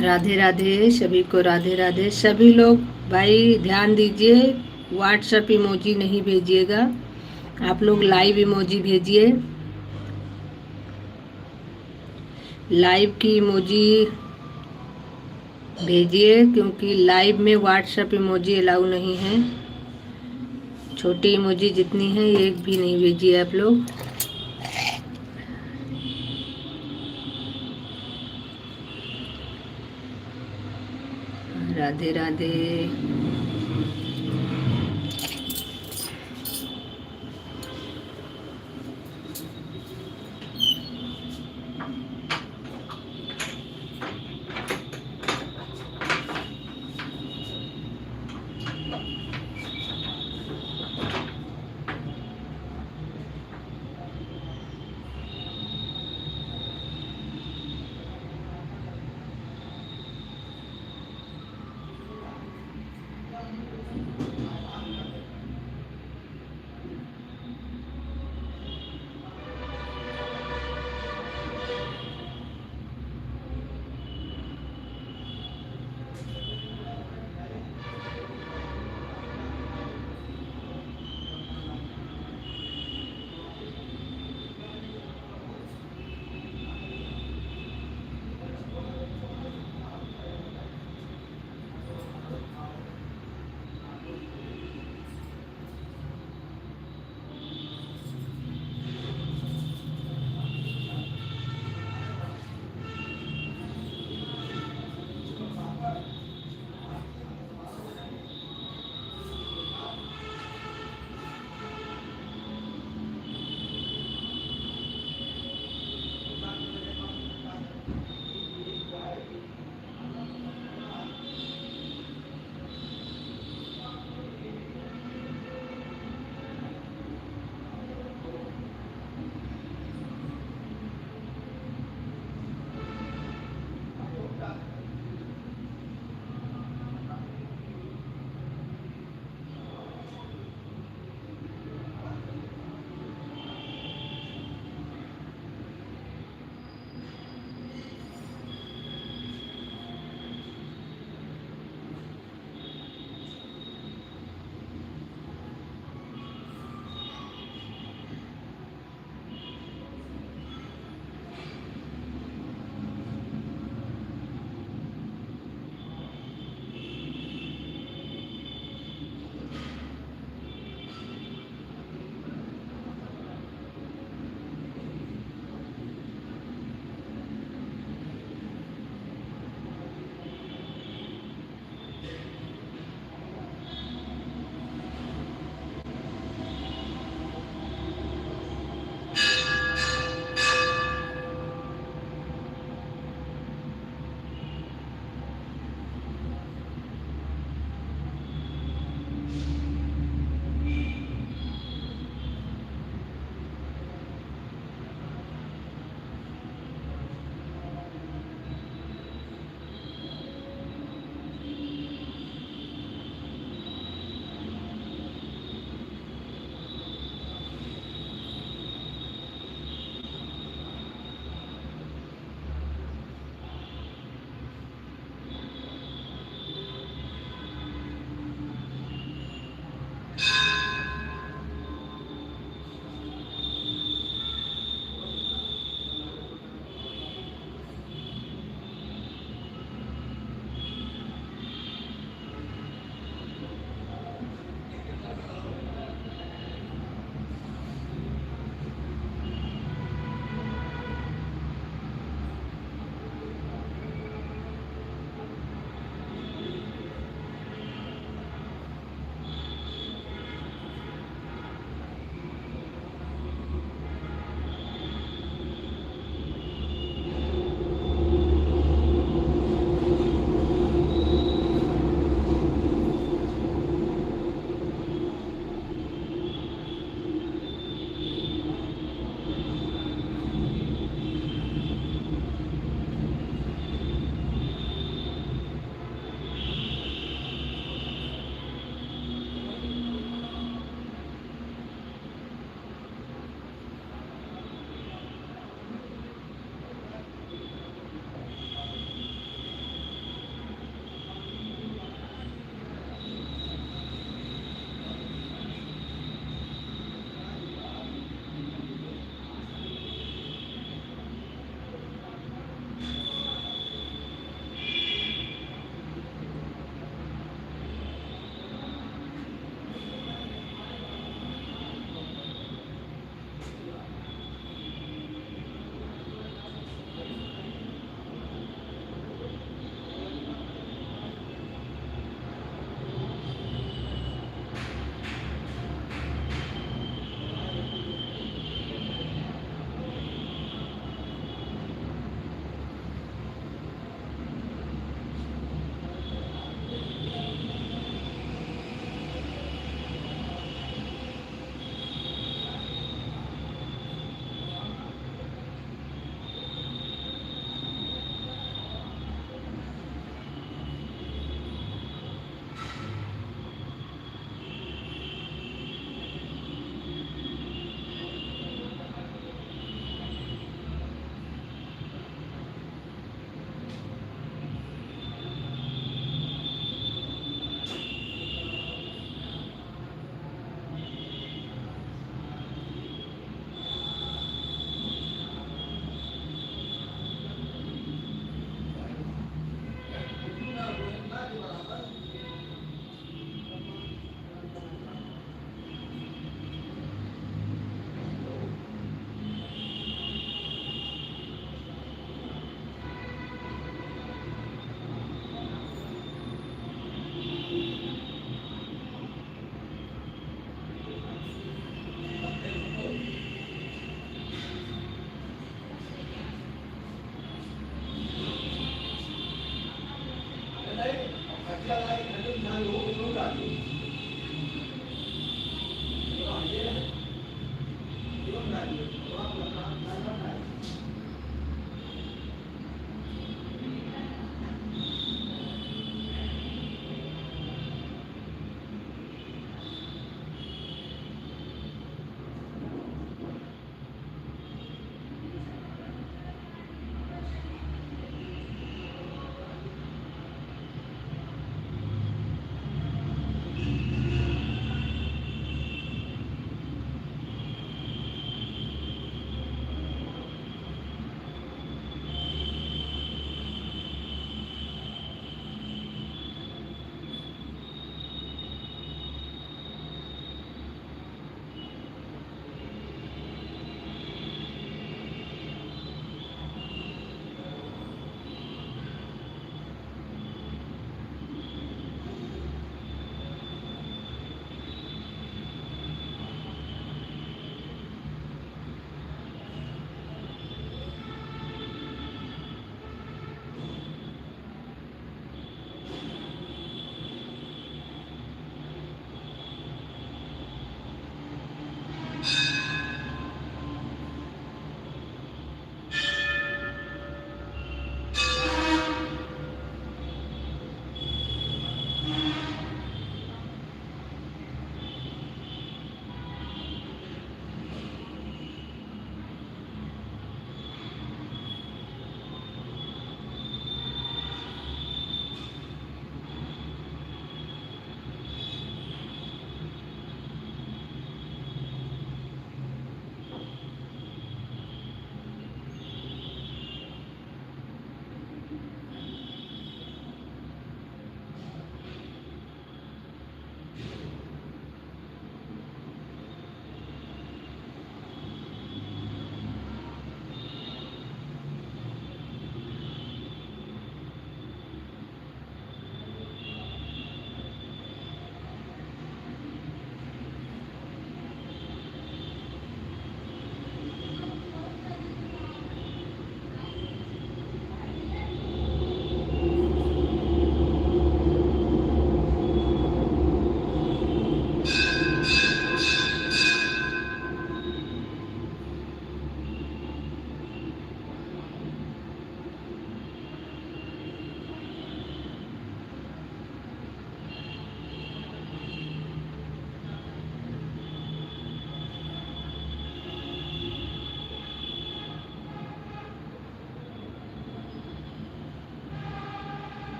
राधे राधे, सभी को राधे राधे। सभी लोग भाई ध्यान दीजिए, व्हाट्सएप इमोजी नहीं भेजिएगा, आप लोग लाइव इमोजी भेजिए। लाइव की इमोजी भेजिए, क्योंकि लाइव में व्हाट्सएप इमोजी अलाउ नहीं है। छोटी इमोजी जितनी है एक भी नहीं भेजिए आप लोग। राधे राधे।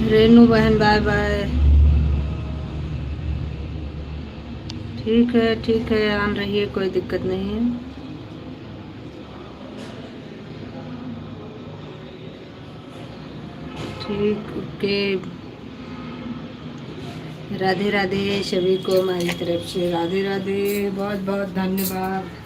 रेनू बहन बाय बाय। ठीक है, आन रही है, कोई दिक्कत नहीं है। ठीक, ओके। राधे राधे सभी को हमारी तरफ से राधे राधे, बहुत बहुत धन्यवाद।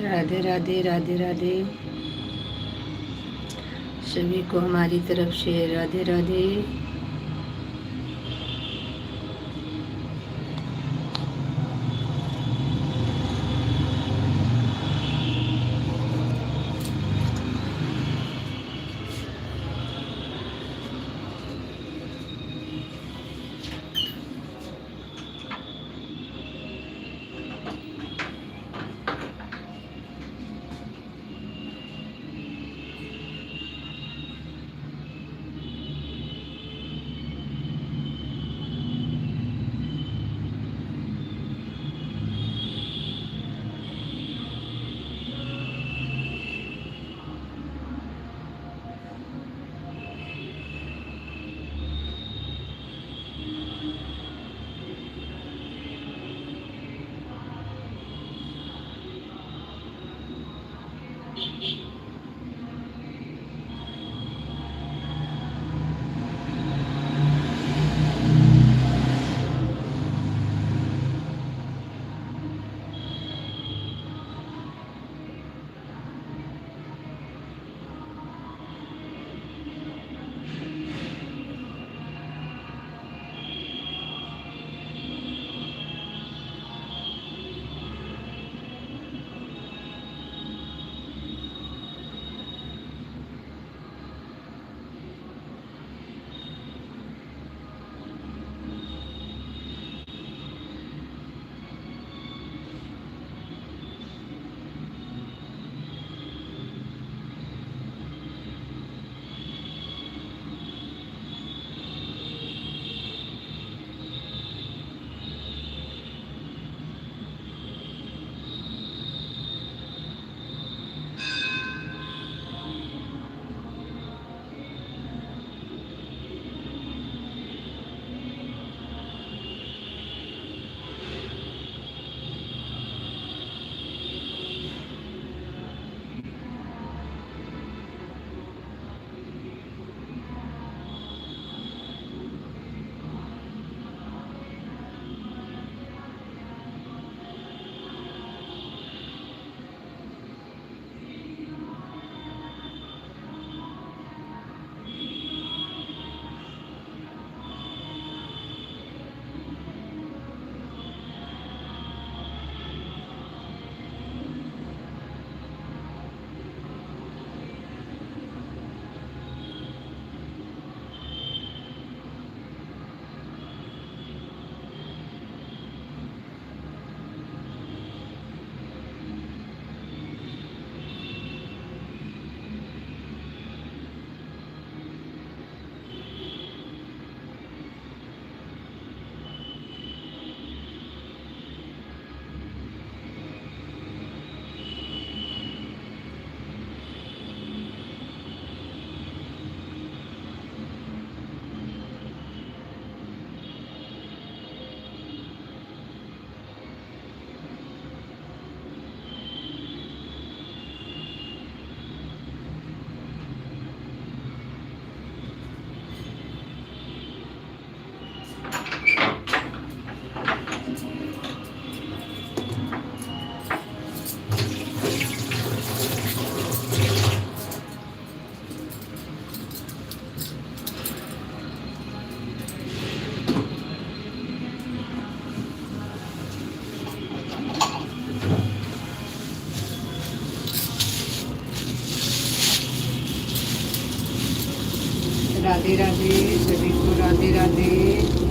राधे राधे राधे राधे। सभी को हमारी तरफ से राधे राधे। राधे राधे, सभी को राधे राधे।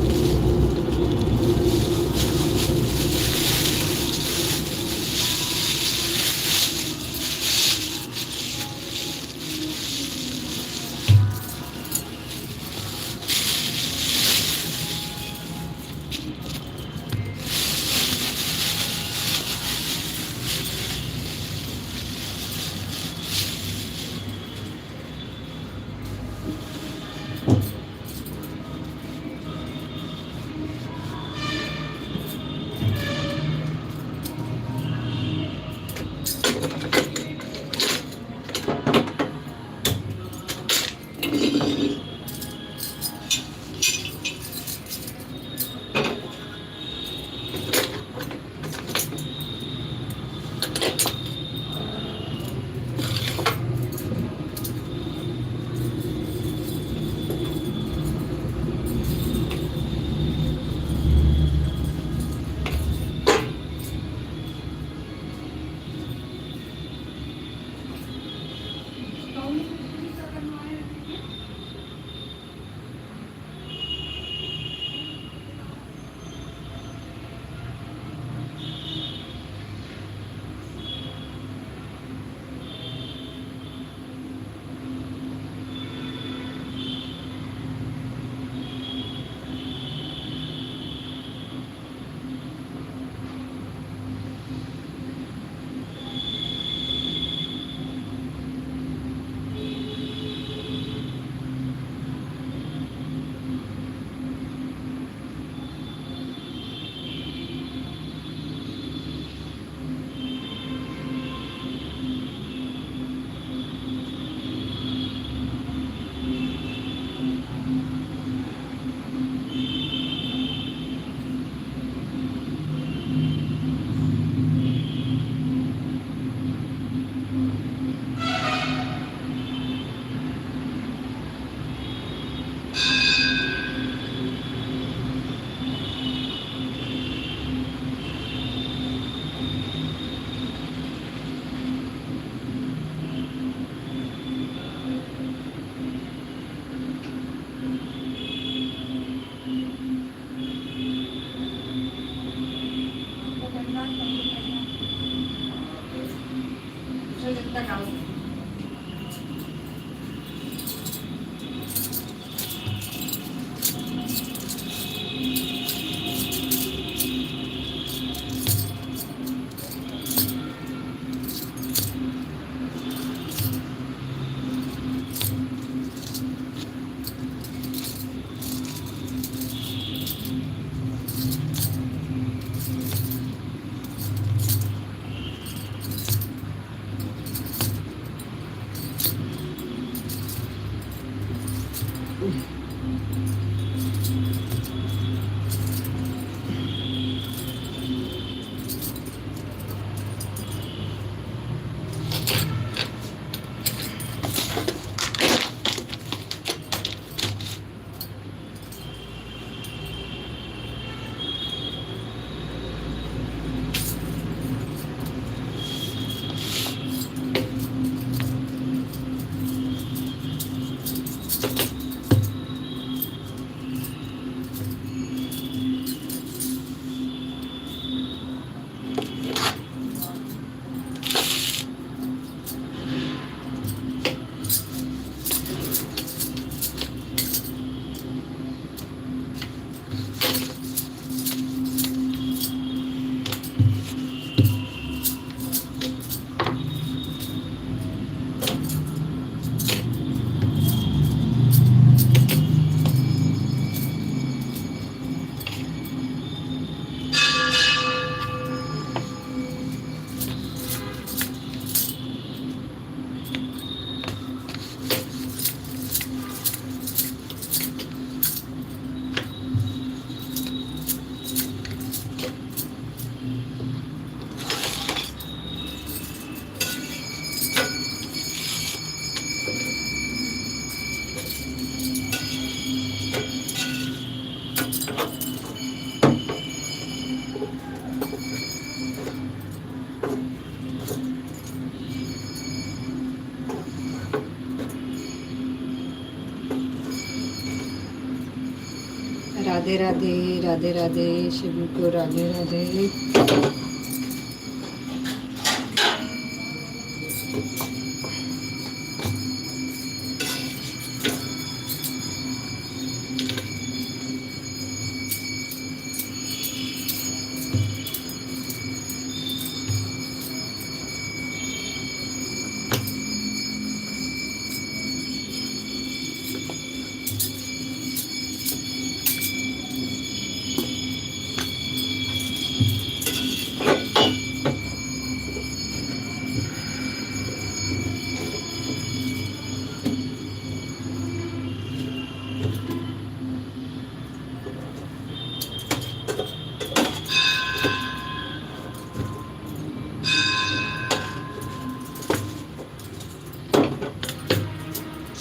राधे राधे, राधे राधे, सभी को राधे राधे।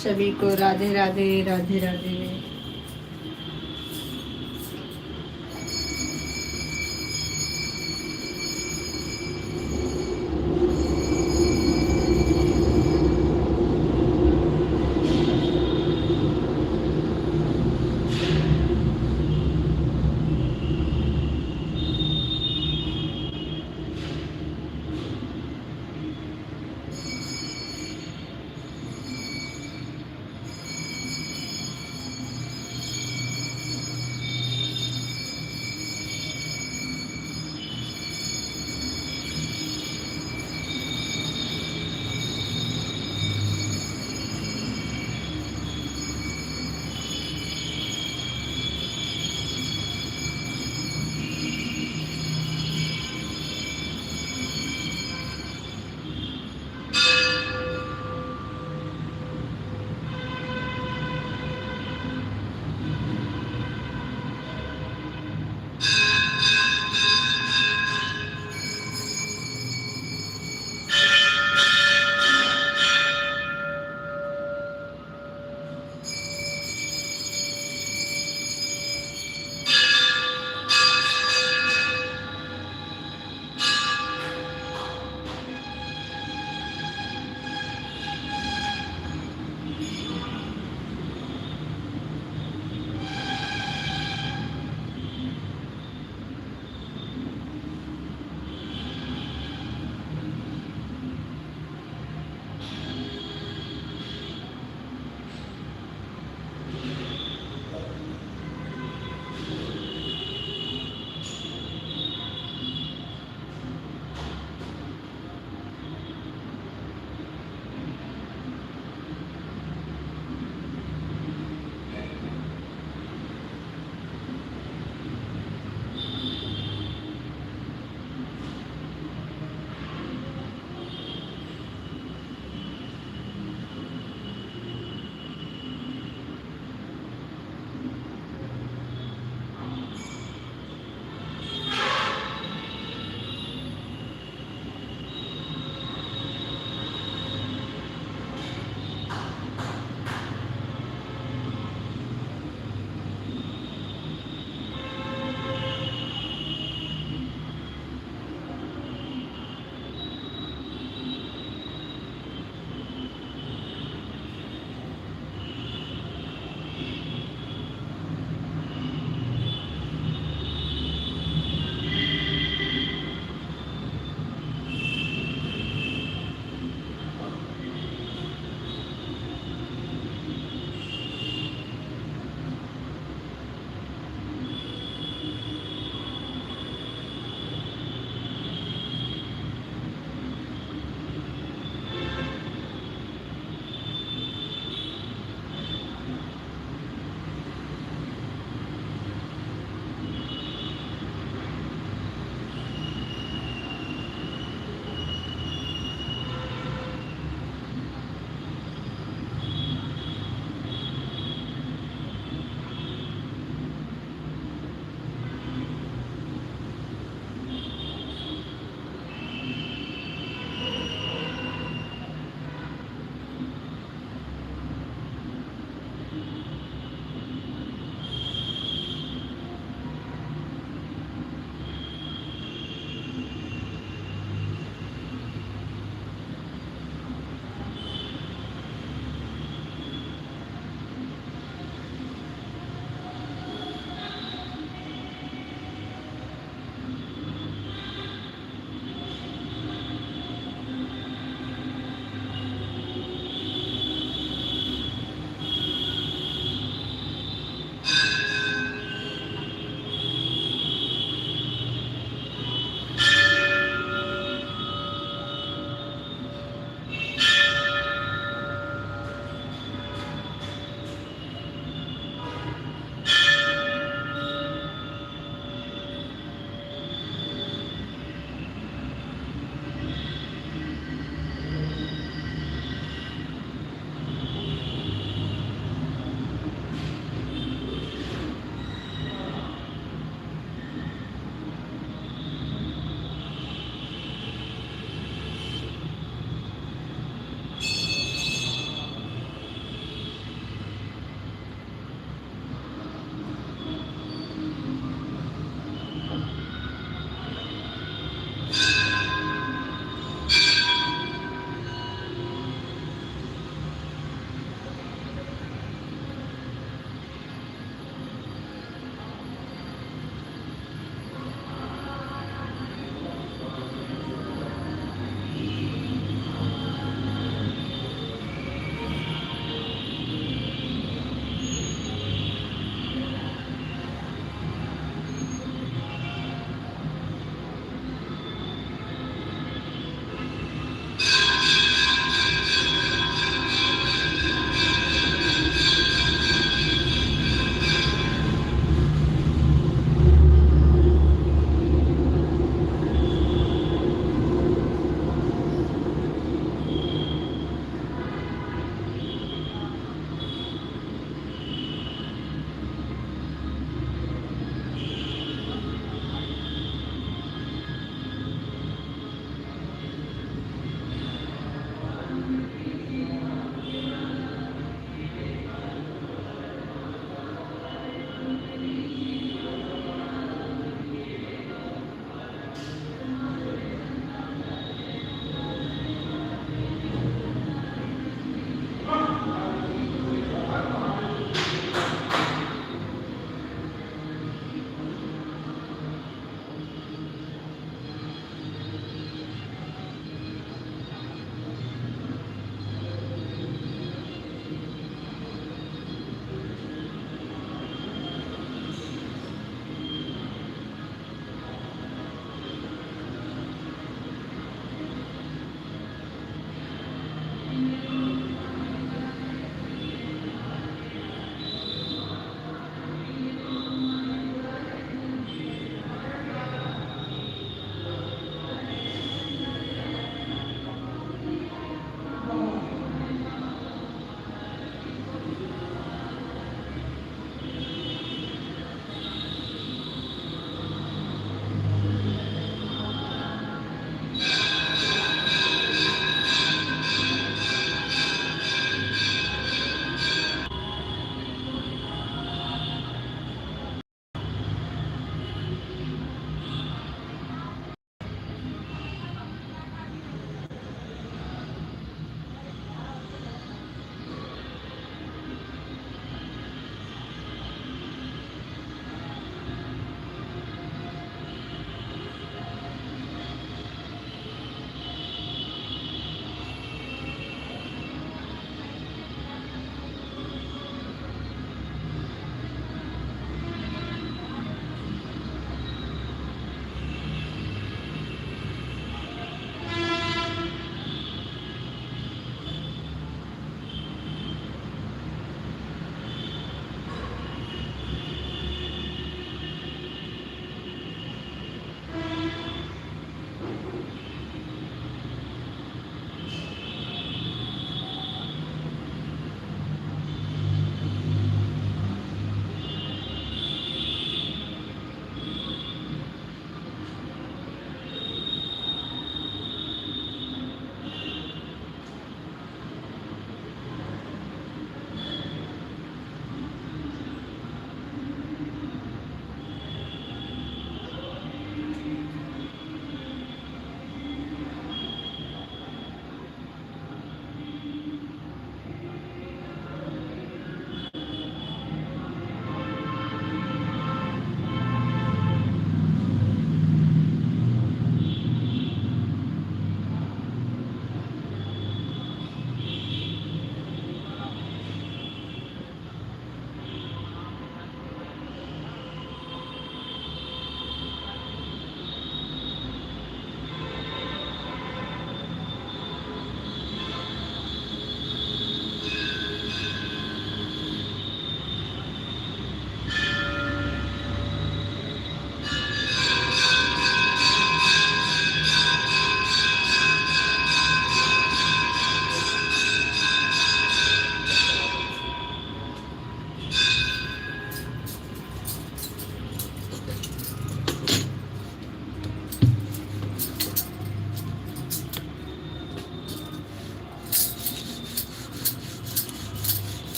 सभी को राधे राधे, राधे राधे।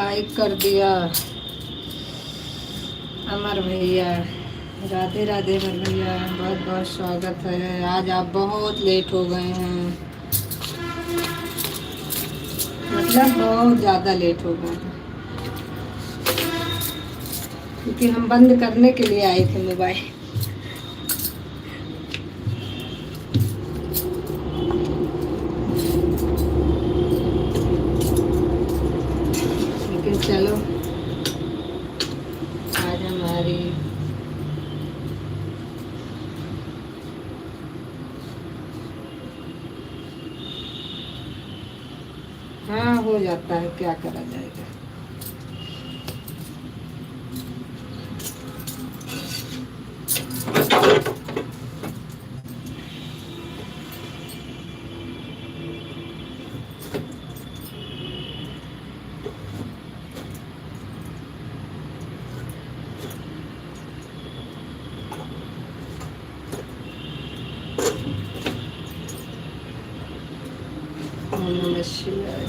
लाइक कर दिया अमर भैया। राधे राधे अमर भैया, बहुत बहुत स्वागत है। आज आप बहुत लेट हो गए हैं, मतलब बहुत ज़्यादा लेट हो गए हैं, क्योंकि हम बंद करने के लिए आए थे मोबाइल। लेकिन चलो, आज हमारी हाँ हो जाता है, क्या करा जाएगा। ओम नमः शिवाय।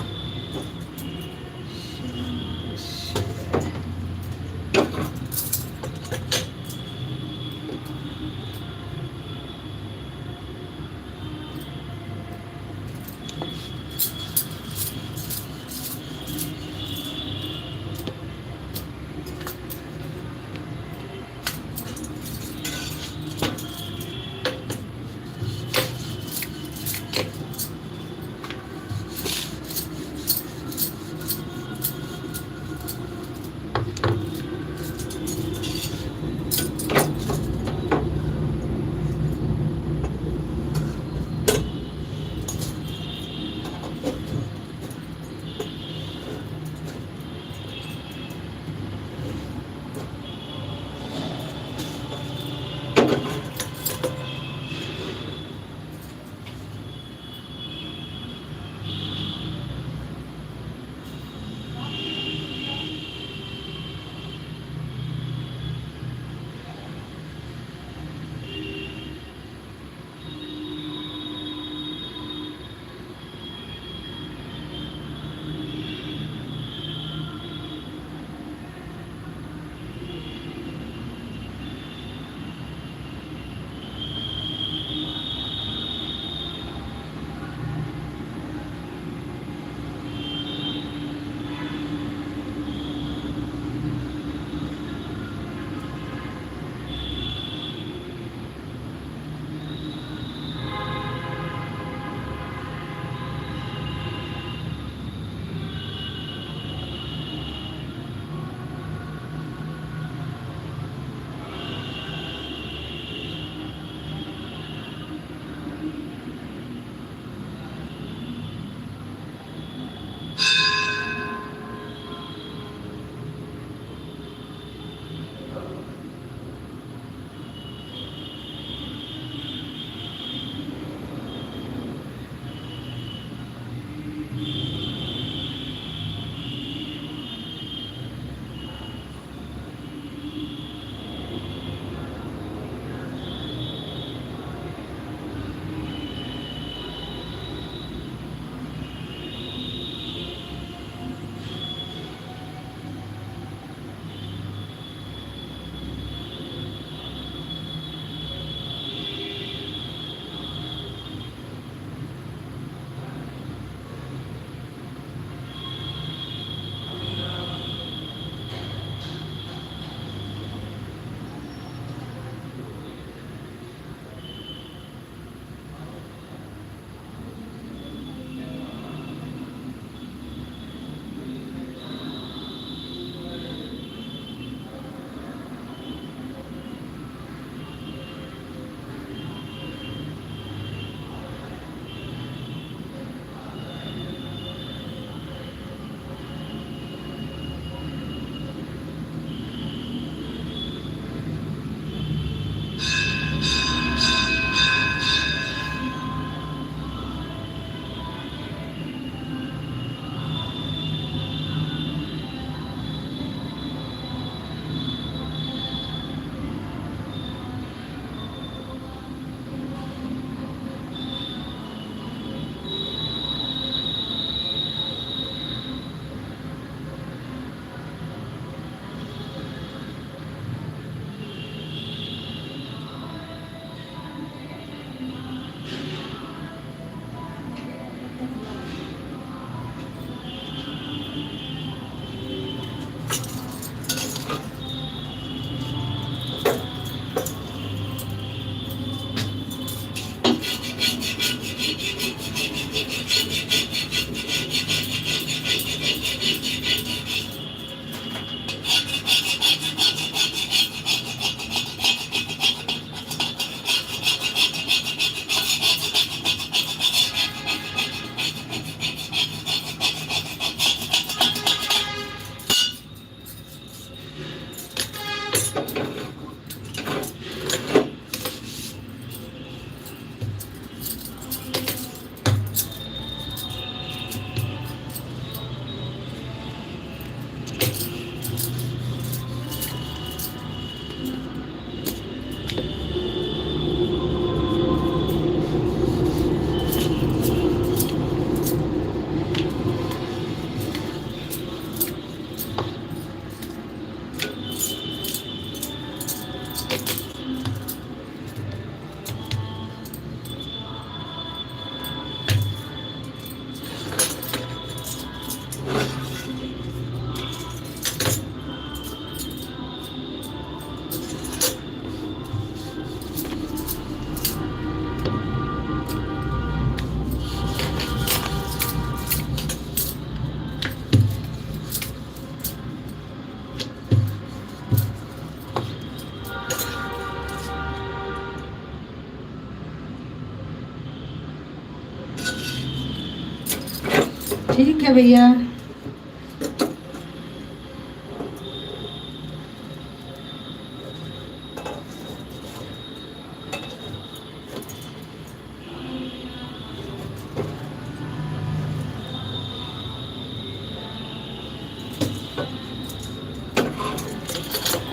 ठीक है भैया।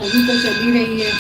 अभी तो चल ही रही है।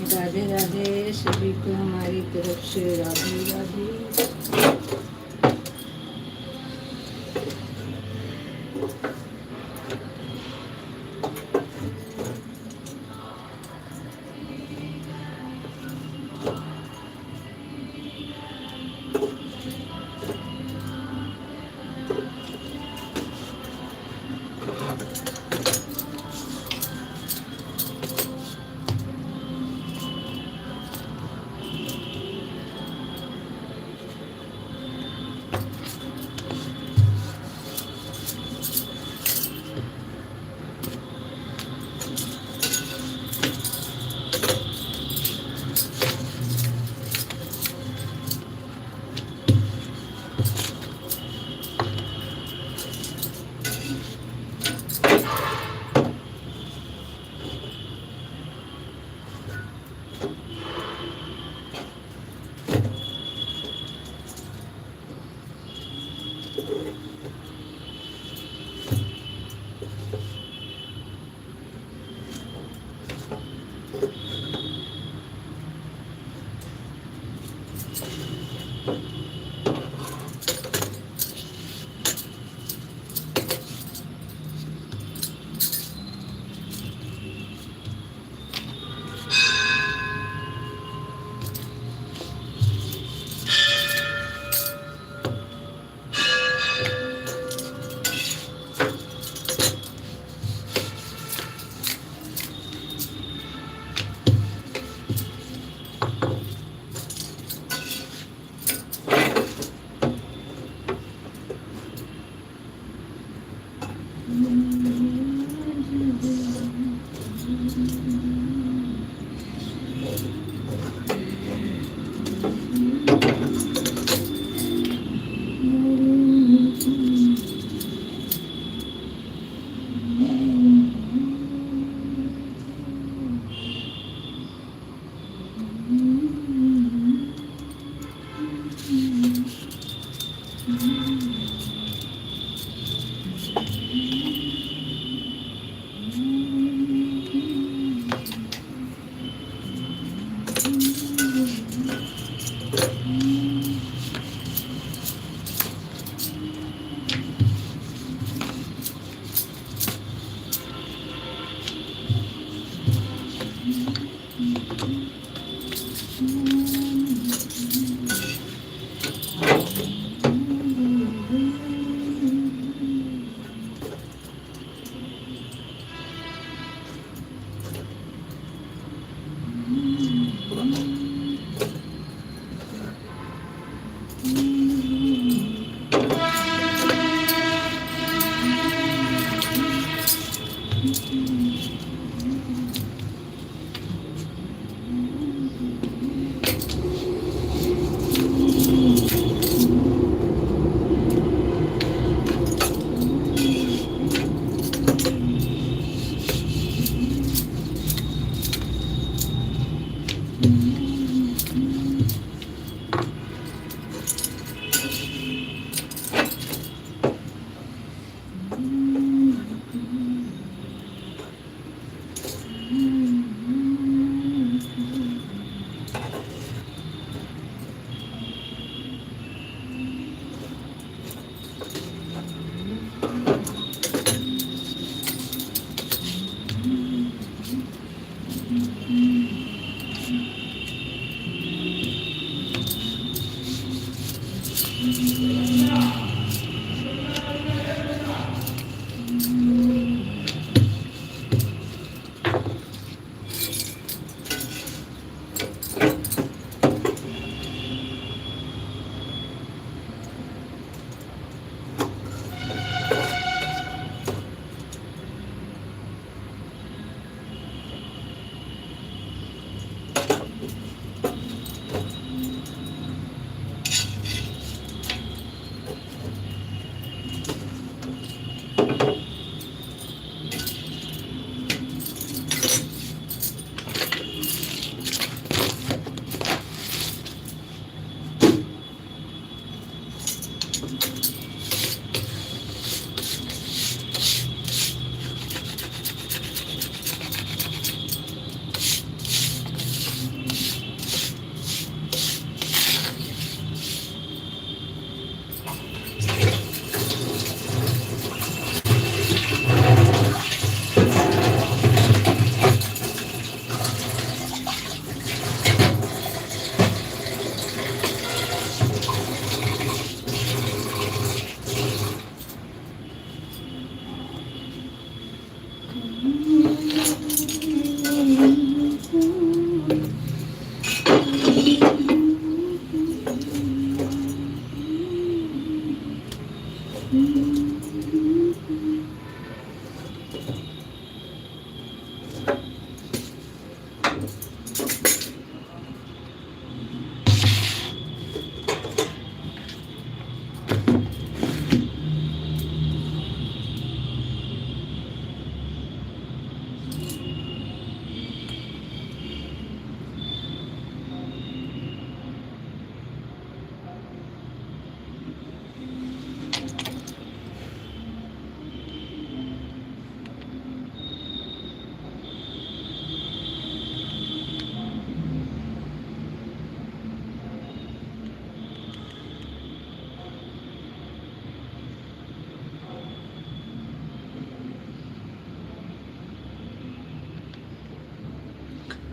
राधे राधे सभी को हमारी तरफ से राधे राधे।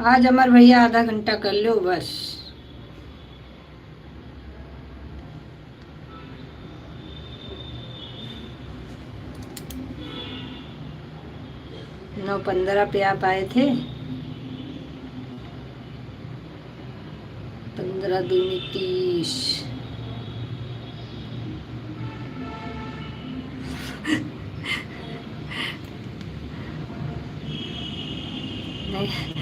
आज अमर भैया आधा घंटा कर लो बस। 9:15 पे आप आए थे। 15 दूनी 30। नहीं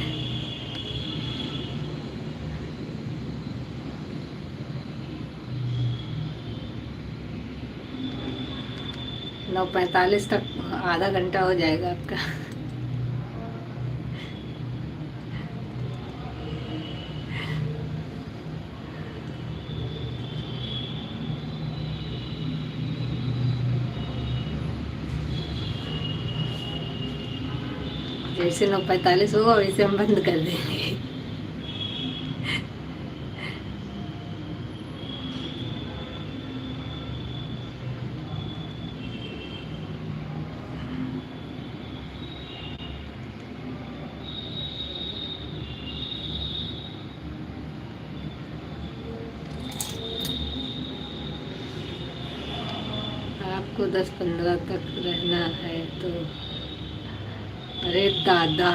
9:45 तक आधा घंटा हो जाएगा आपका। जैसे 9:45 होगा वैसे हम बंद कर देंगे। आपको 10-15 तक रहना है तो अरे दादा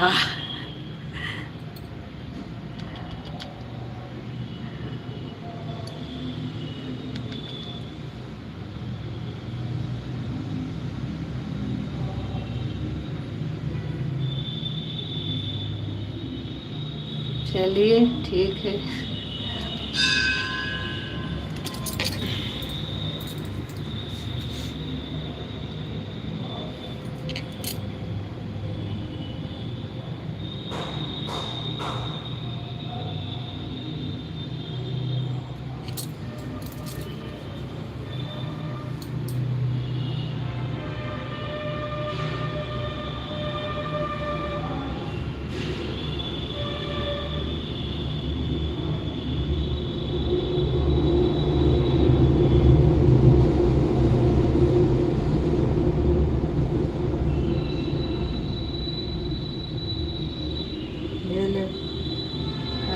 चलिए ठीक है।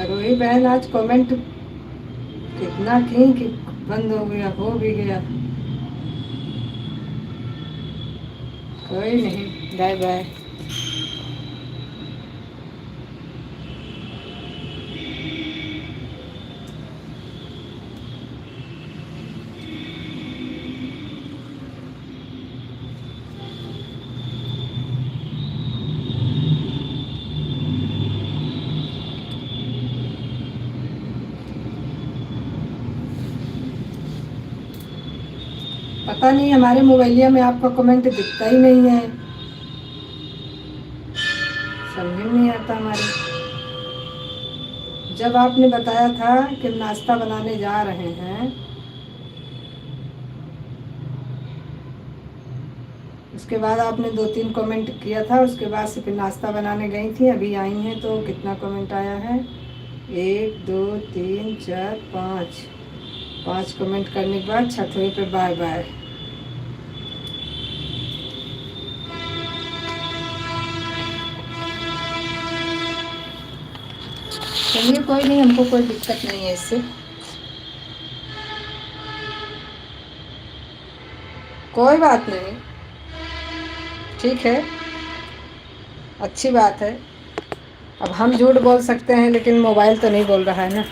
रोही बहन आज कमेंट कितना थी कि बंद हो गया, हो भी गया। कोई नहीं, बाय बाय। पता नहीं हमारे मोबाइलिया में आपका कमेंट दिखता ही नहीं है, समझ में नहीं आता हमारे। जब आपने बताया था कि नाश्ता बनाने जा रहे हैं, उसके बाद आपने 2-3 कमेंट किया था, उसके बाद से फिर नाश्ता बनाने गई थी, अभी आई हैं तो कितना कमेंट आया है, 1 2 3 4 5 5 कमेंट करने के बाद छठवें पे बाय बाय। चलिए कोई नहीं, हमको कोई दिक्कत नहीं है इससे, कोई बात नहीं, ठीक है, अच्छी बात है। अब हम झूठ बोल सकते हैं लेकिन मोबाइल तो नहीं बोल रहा है ना।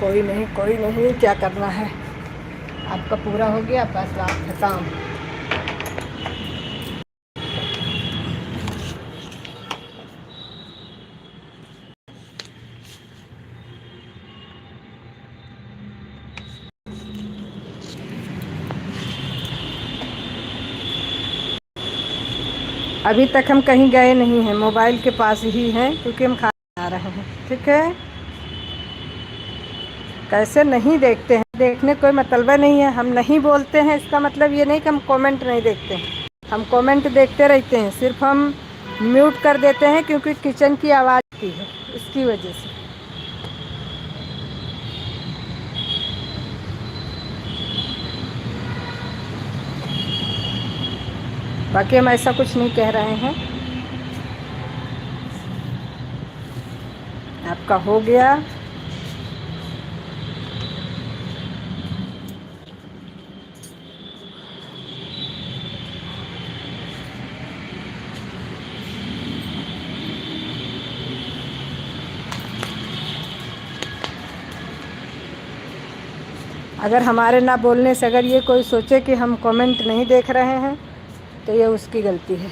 कोई नहीं, कोई नहीं, क्या करना है, आपका पूरा हो गया, बस बात खत्म। अभी तक हम कहीं गए नहीं हैं, मोबाइल के पास ही हैं क्योंकि हम खाना खा रहे हैं, ठीक है। कैसे नहीं देखते हैं, देखने कोई मतलब नहीं है, हम नहीं बोलते हैं इसका मतलब ये नहीं कि हम कमेंट नहीं देखते हैं, हम कमेंट देखते रहते हैं, सिर्फ हम म्यूट कर देते हैं क्योंकि किचन की आवाज़ आती है, इसकी वजह से। बाकी हम ऐसा कुछ नहीं कह रहे हैं। आपका हो गया, अगर हमारे ना बोलने से अगर ये कोई सोचे कि हम कमेंट नहीं देख रहे हैं तो ये उसकी गलती है।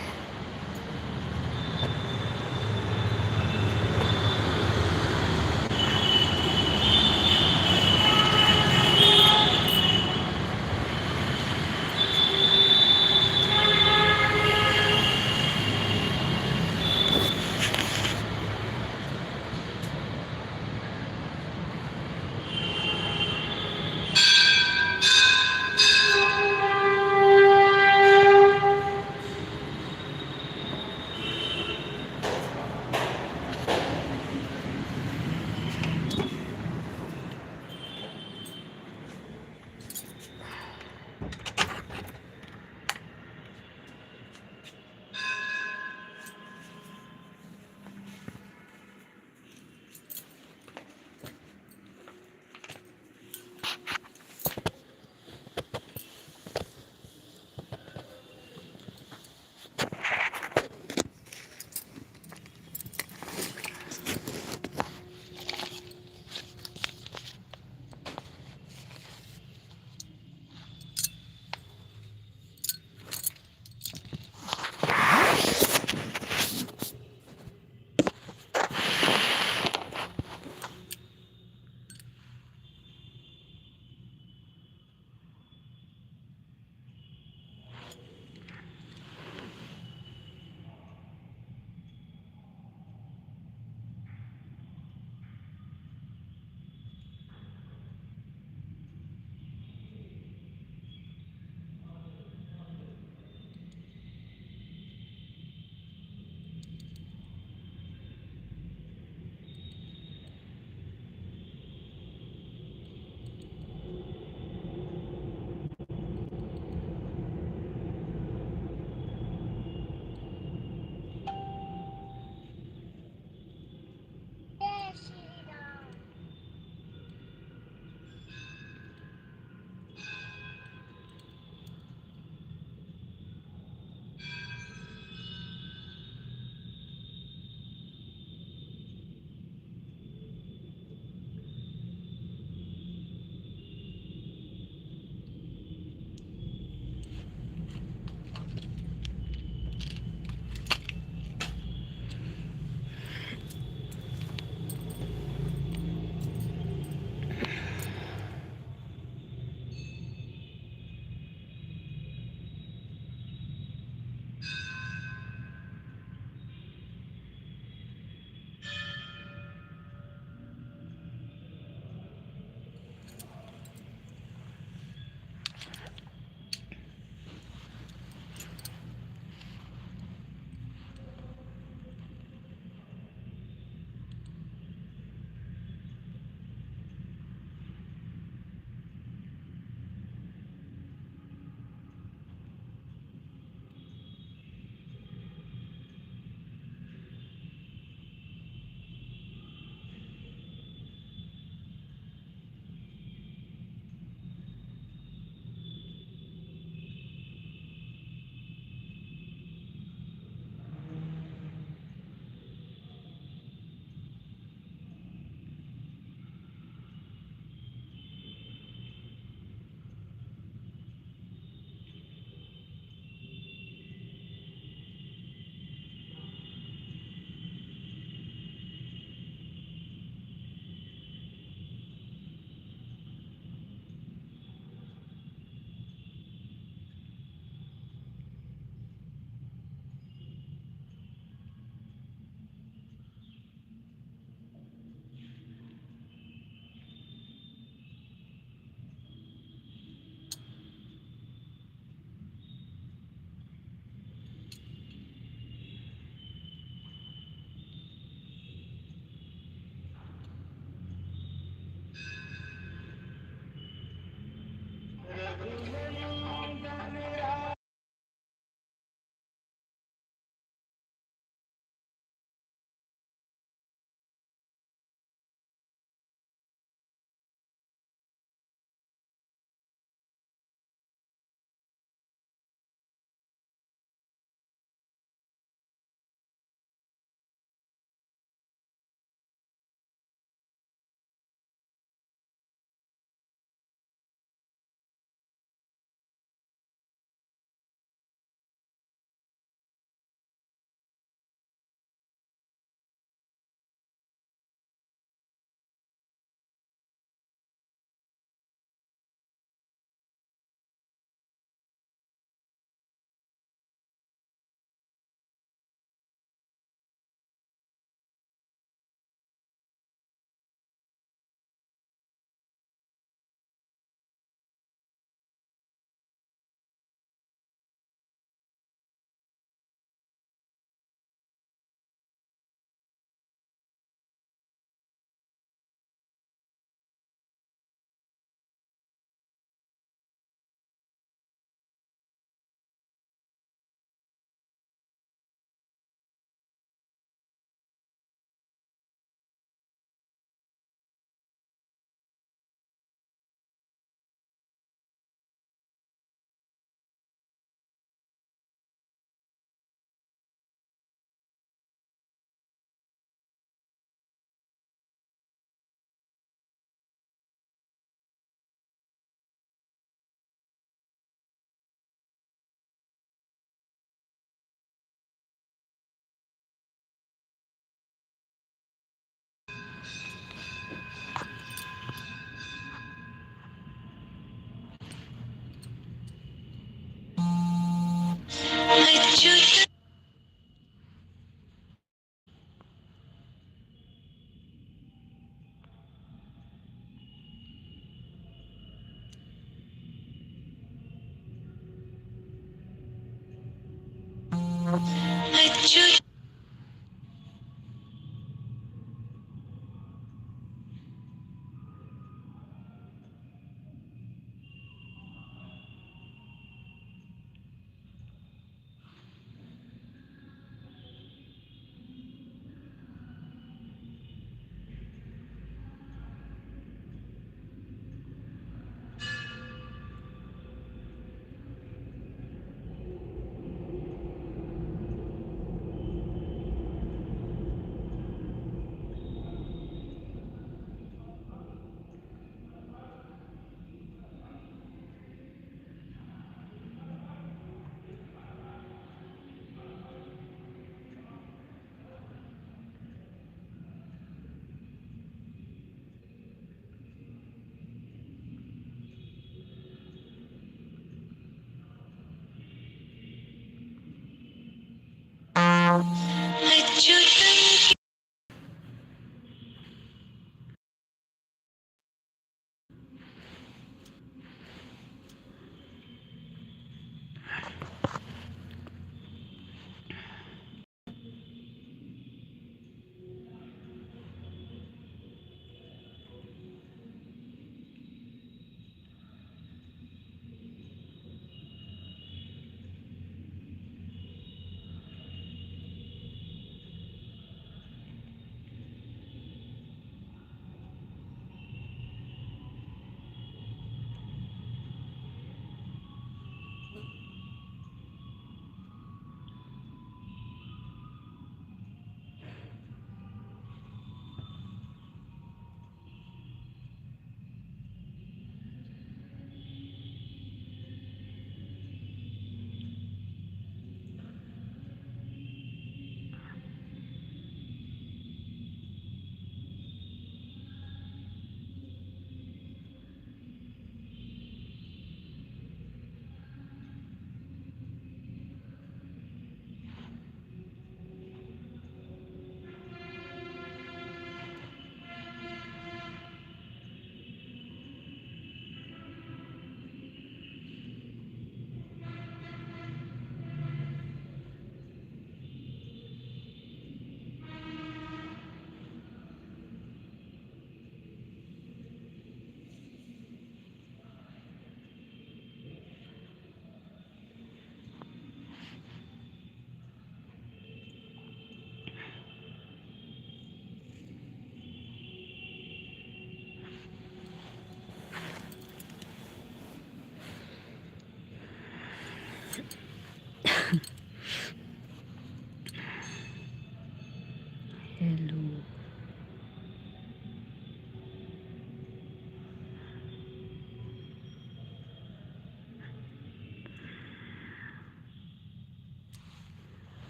हेलो।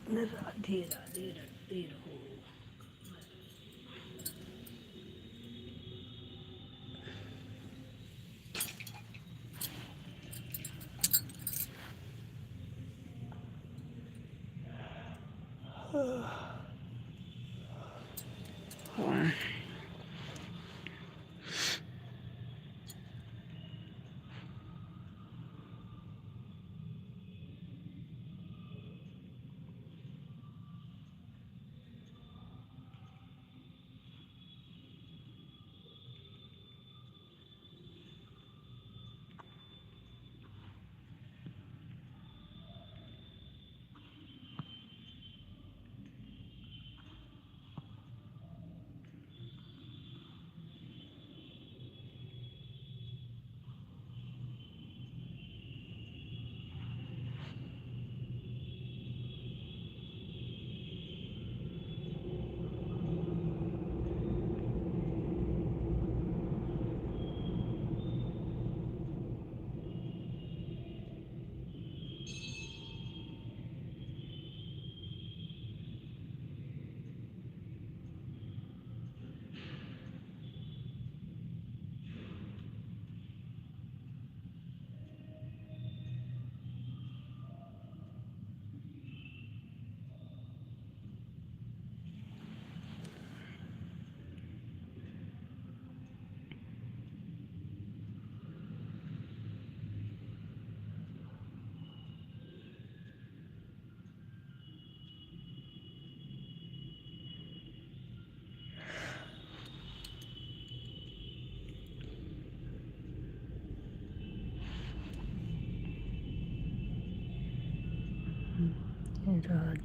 राधे राधे रखते रहो।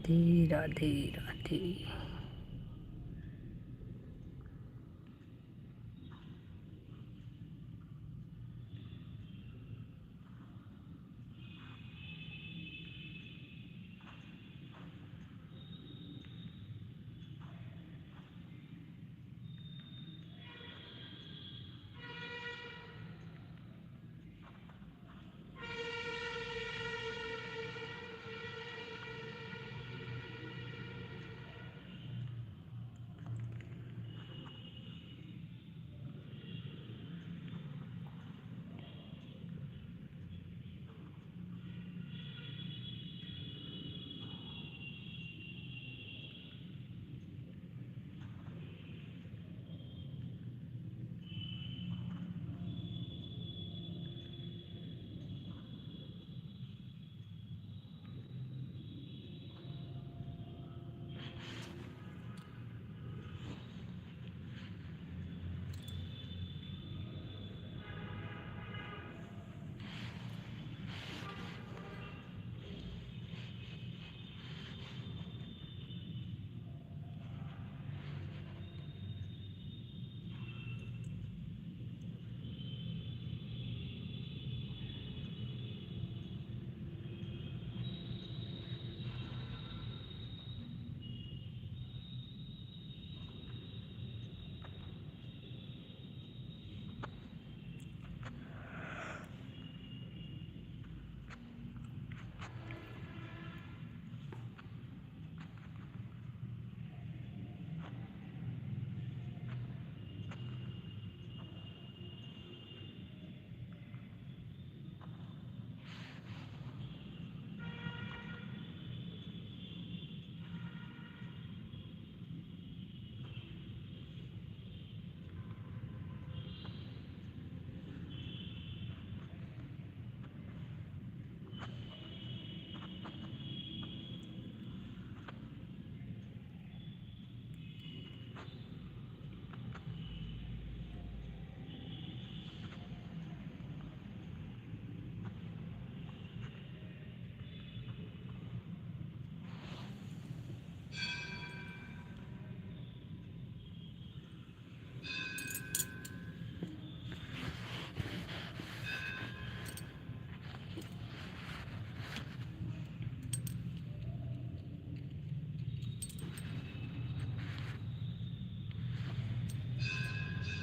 राधे राधे राधे।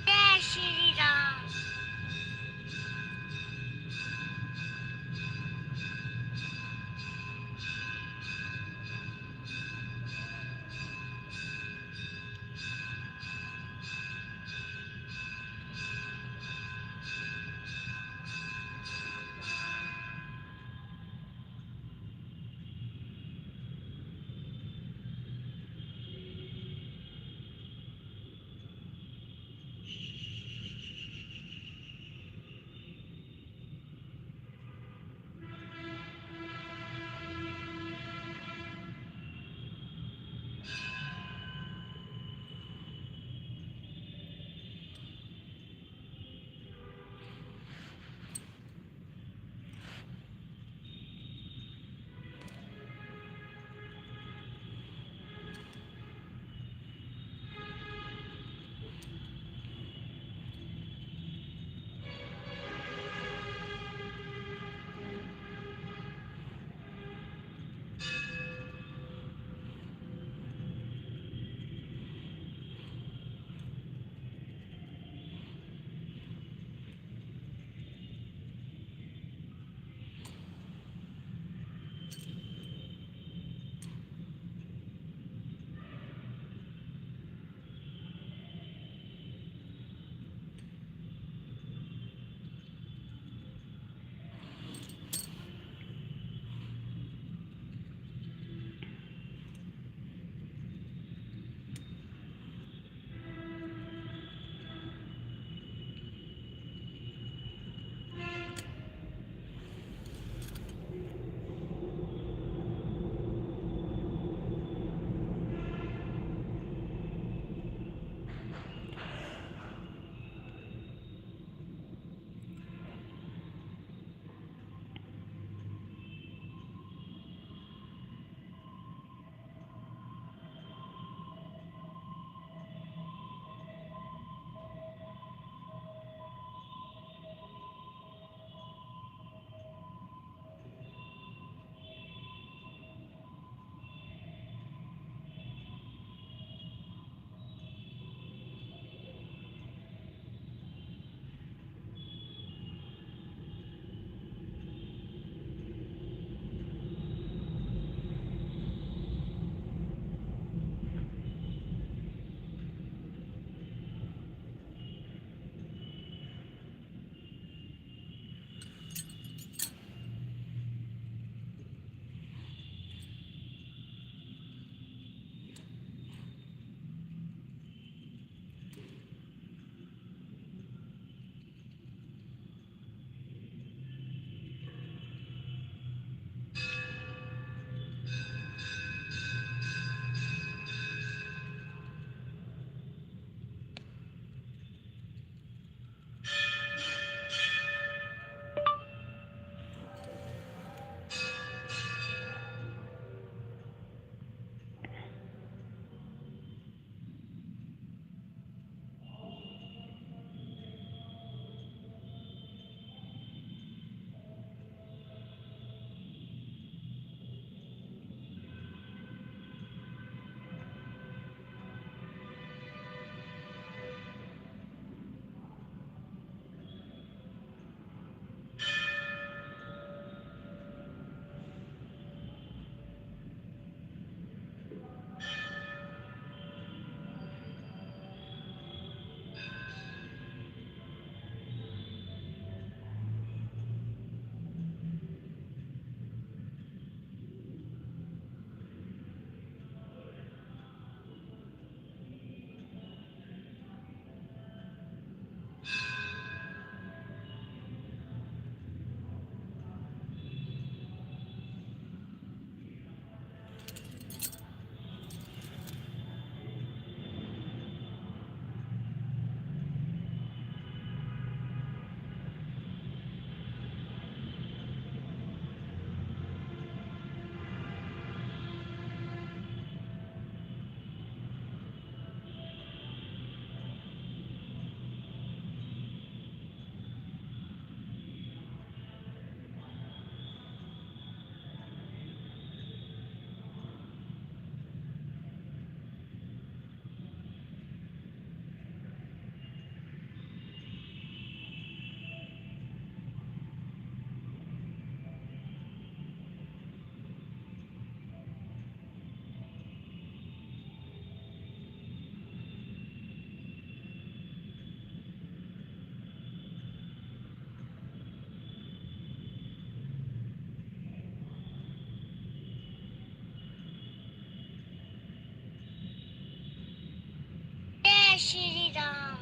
जय श्री राम। श्री राम।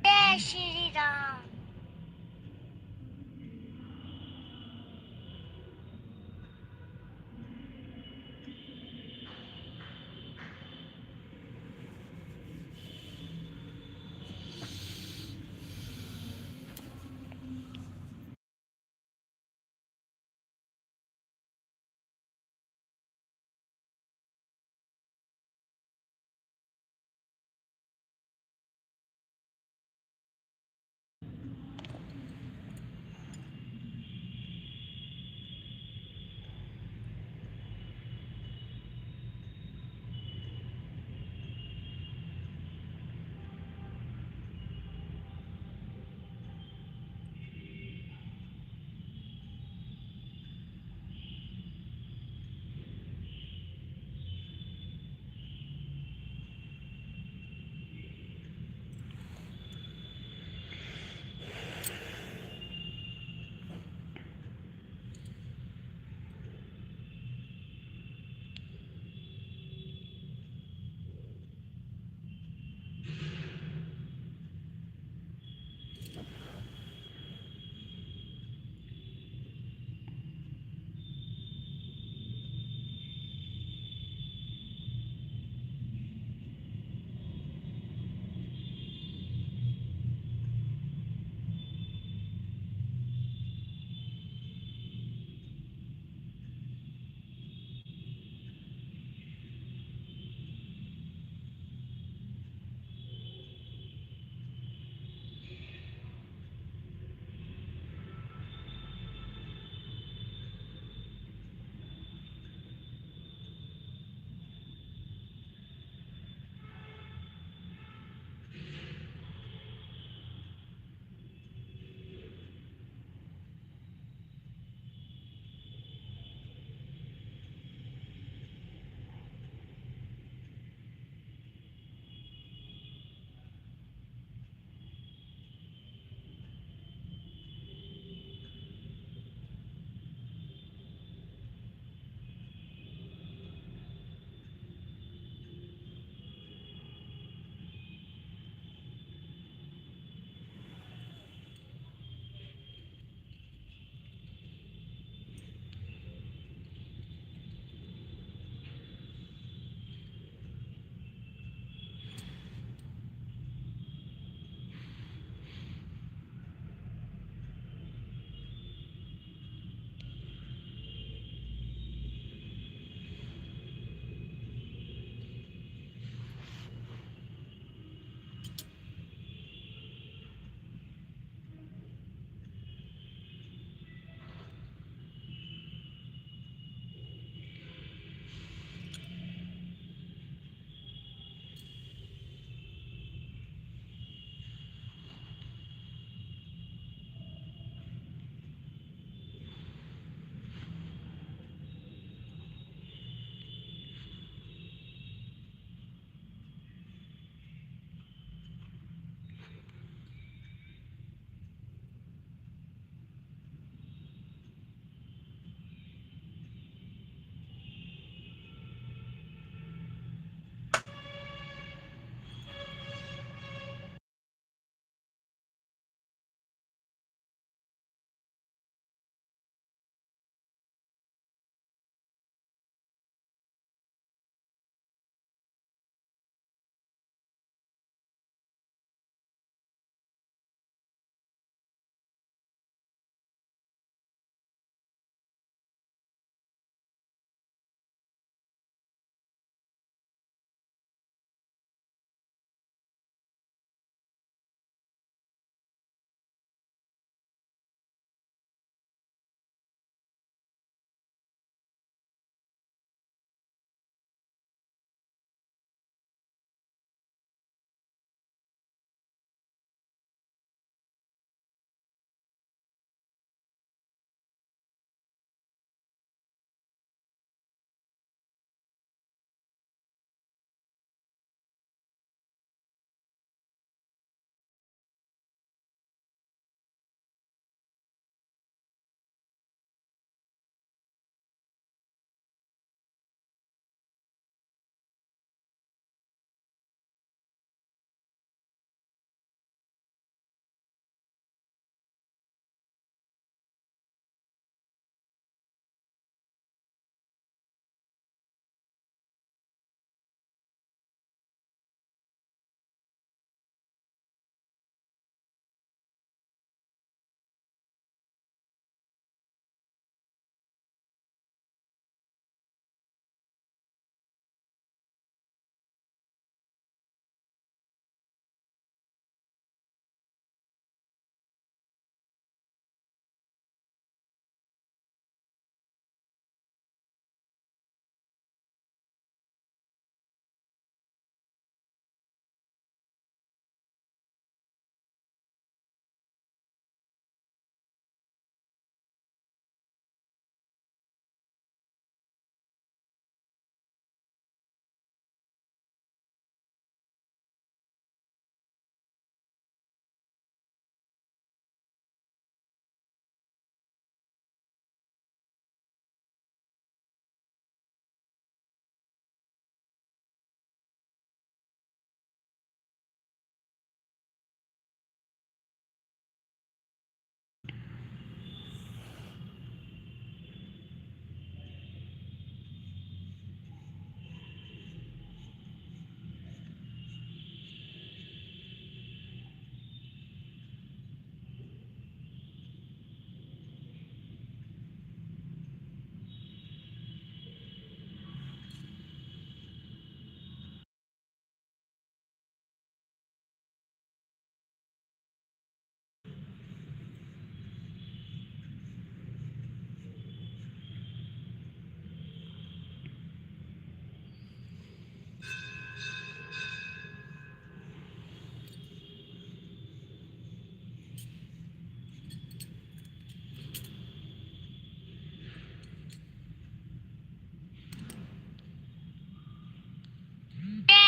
जय श्री राम।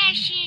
जय श्री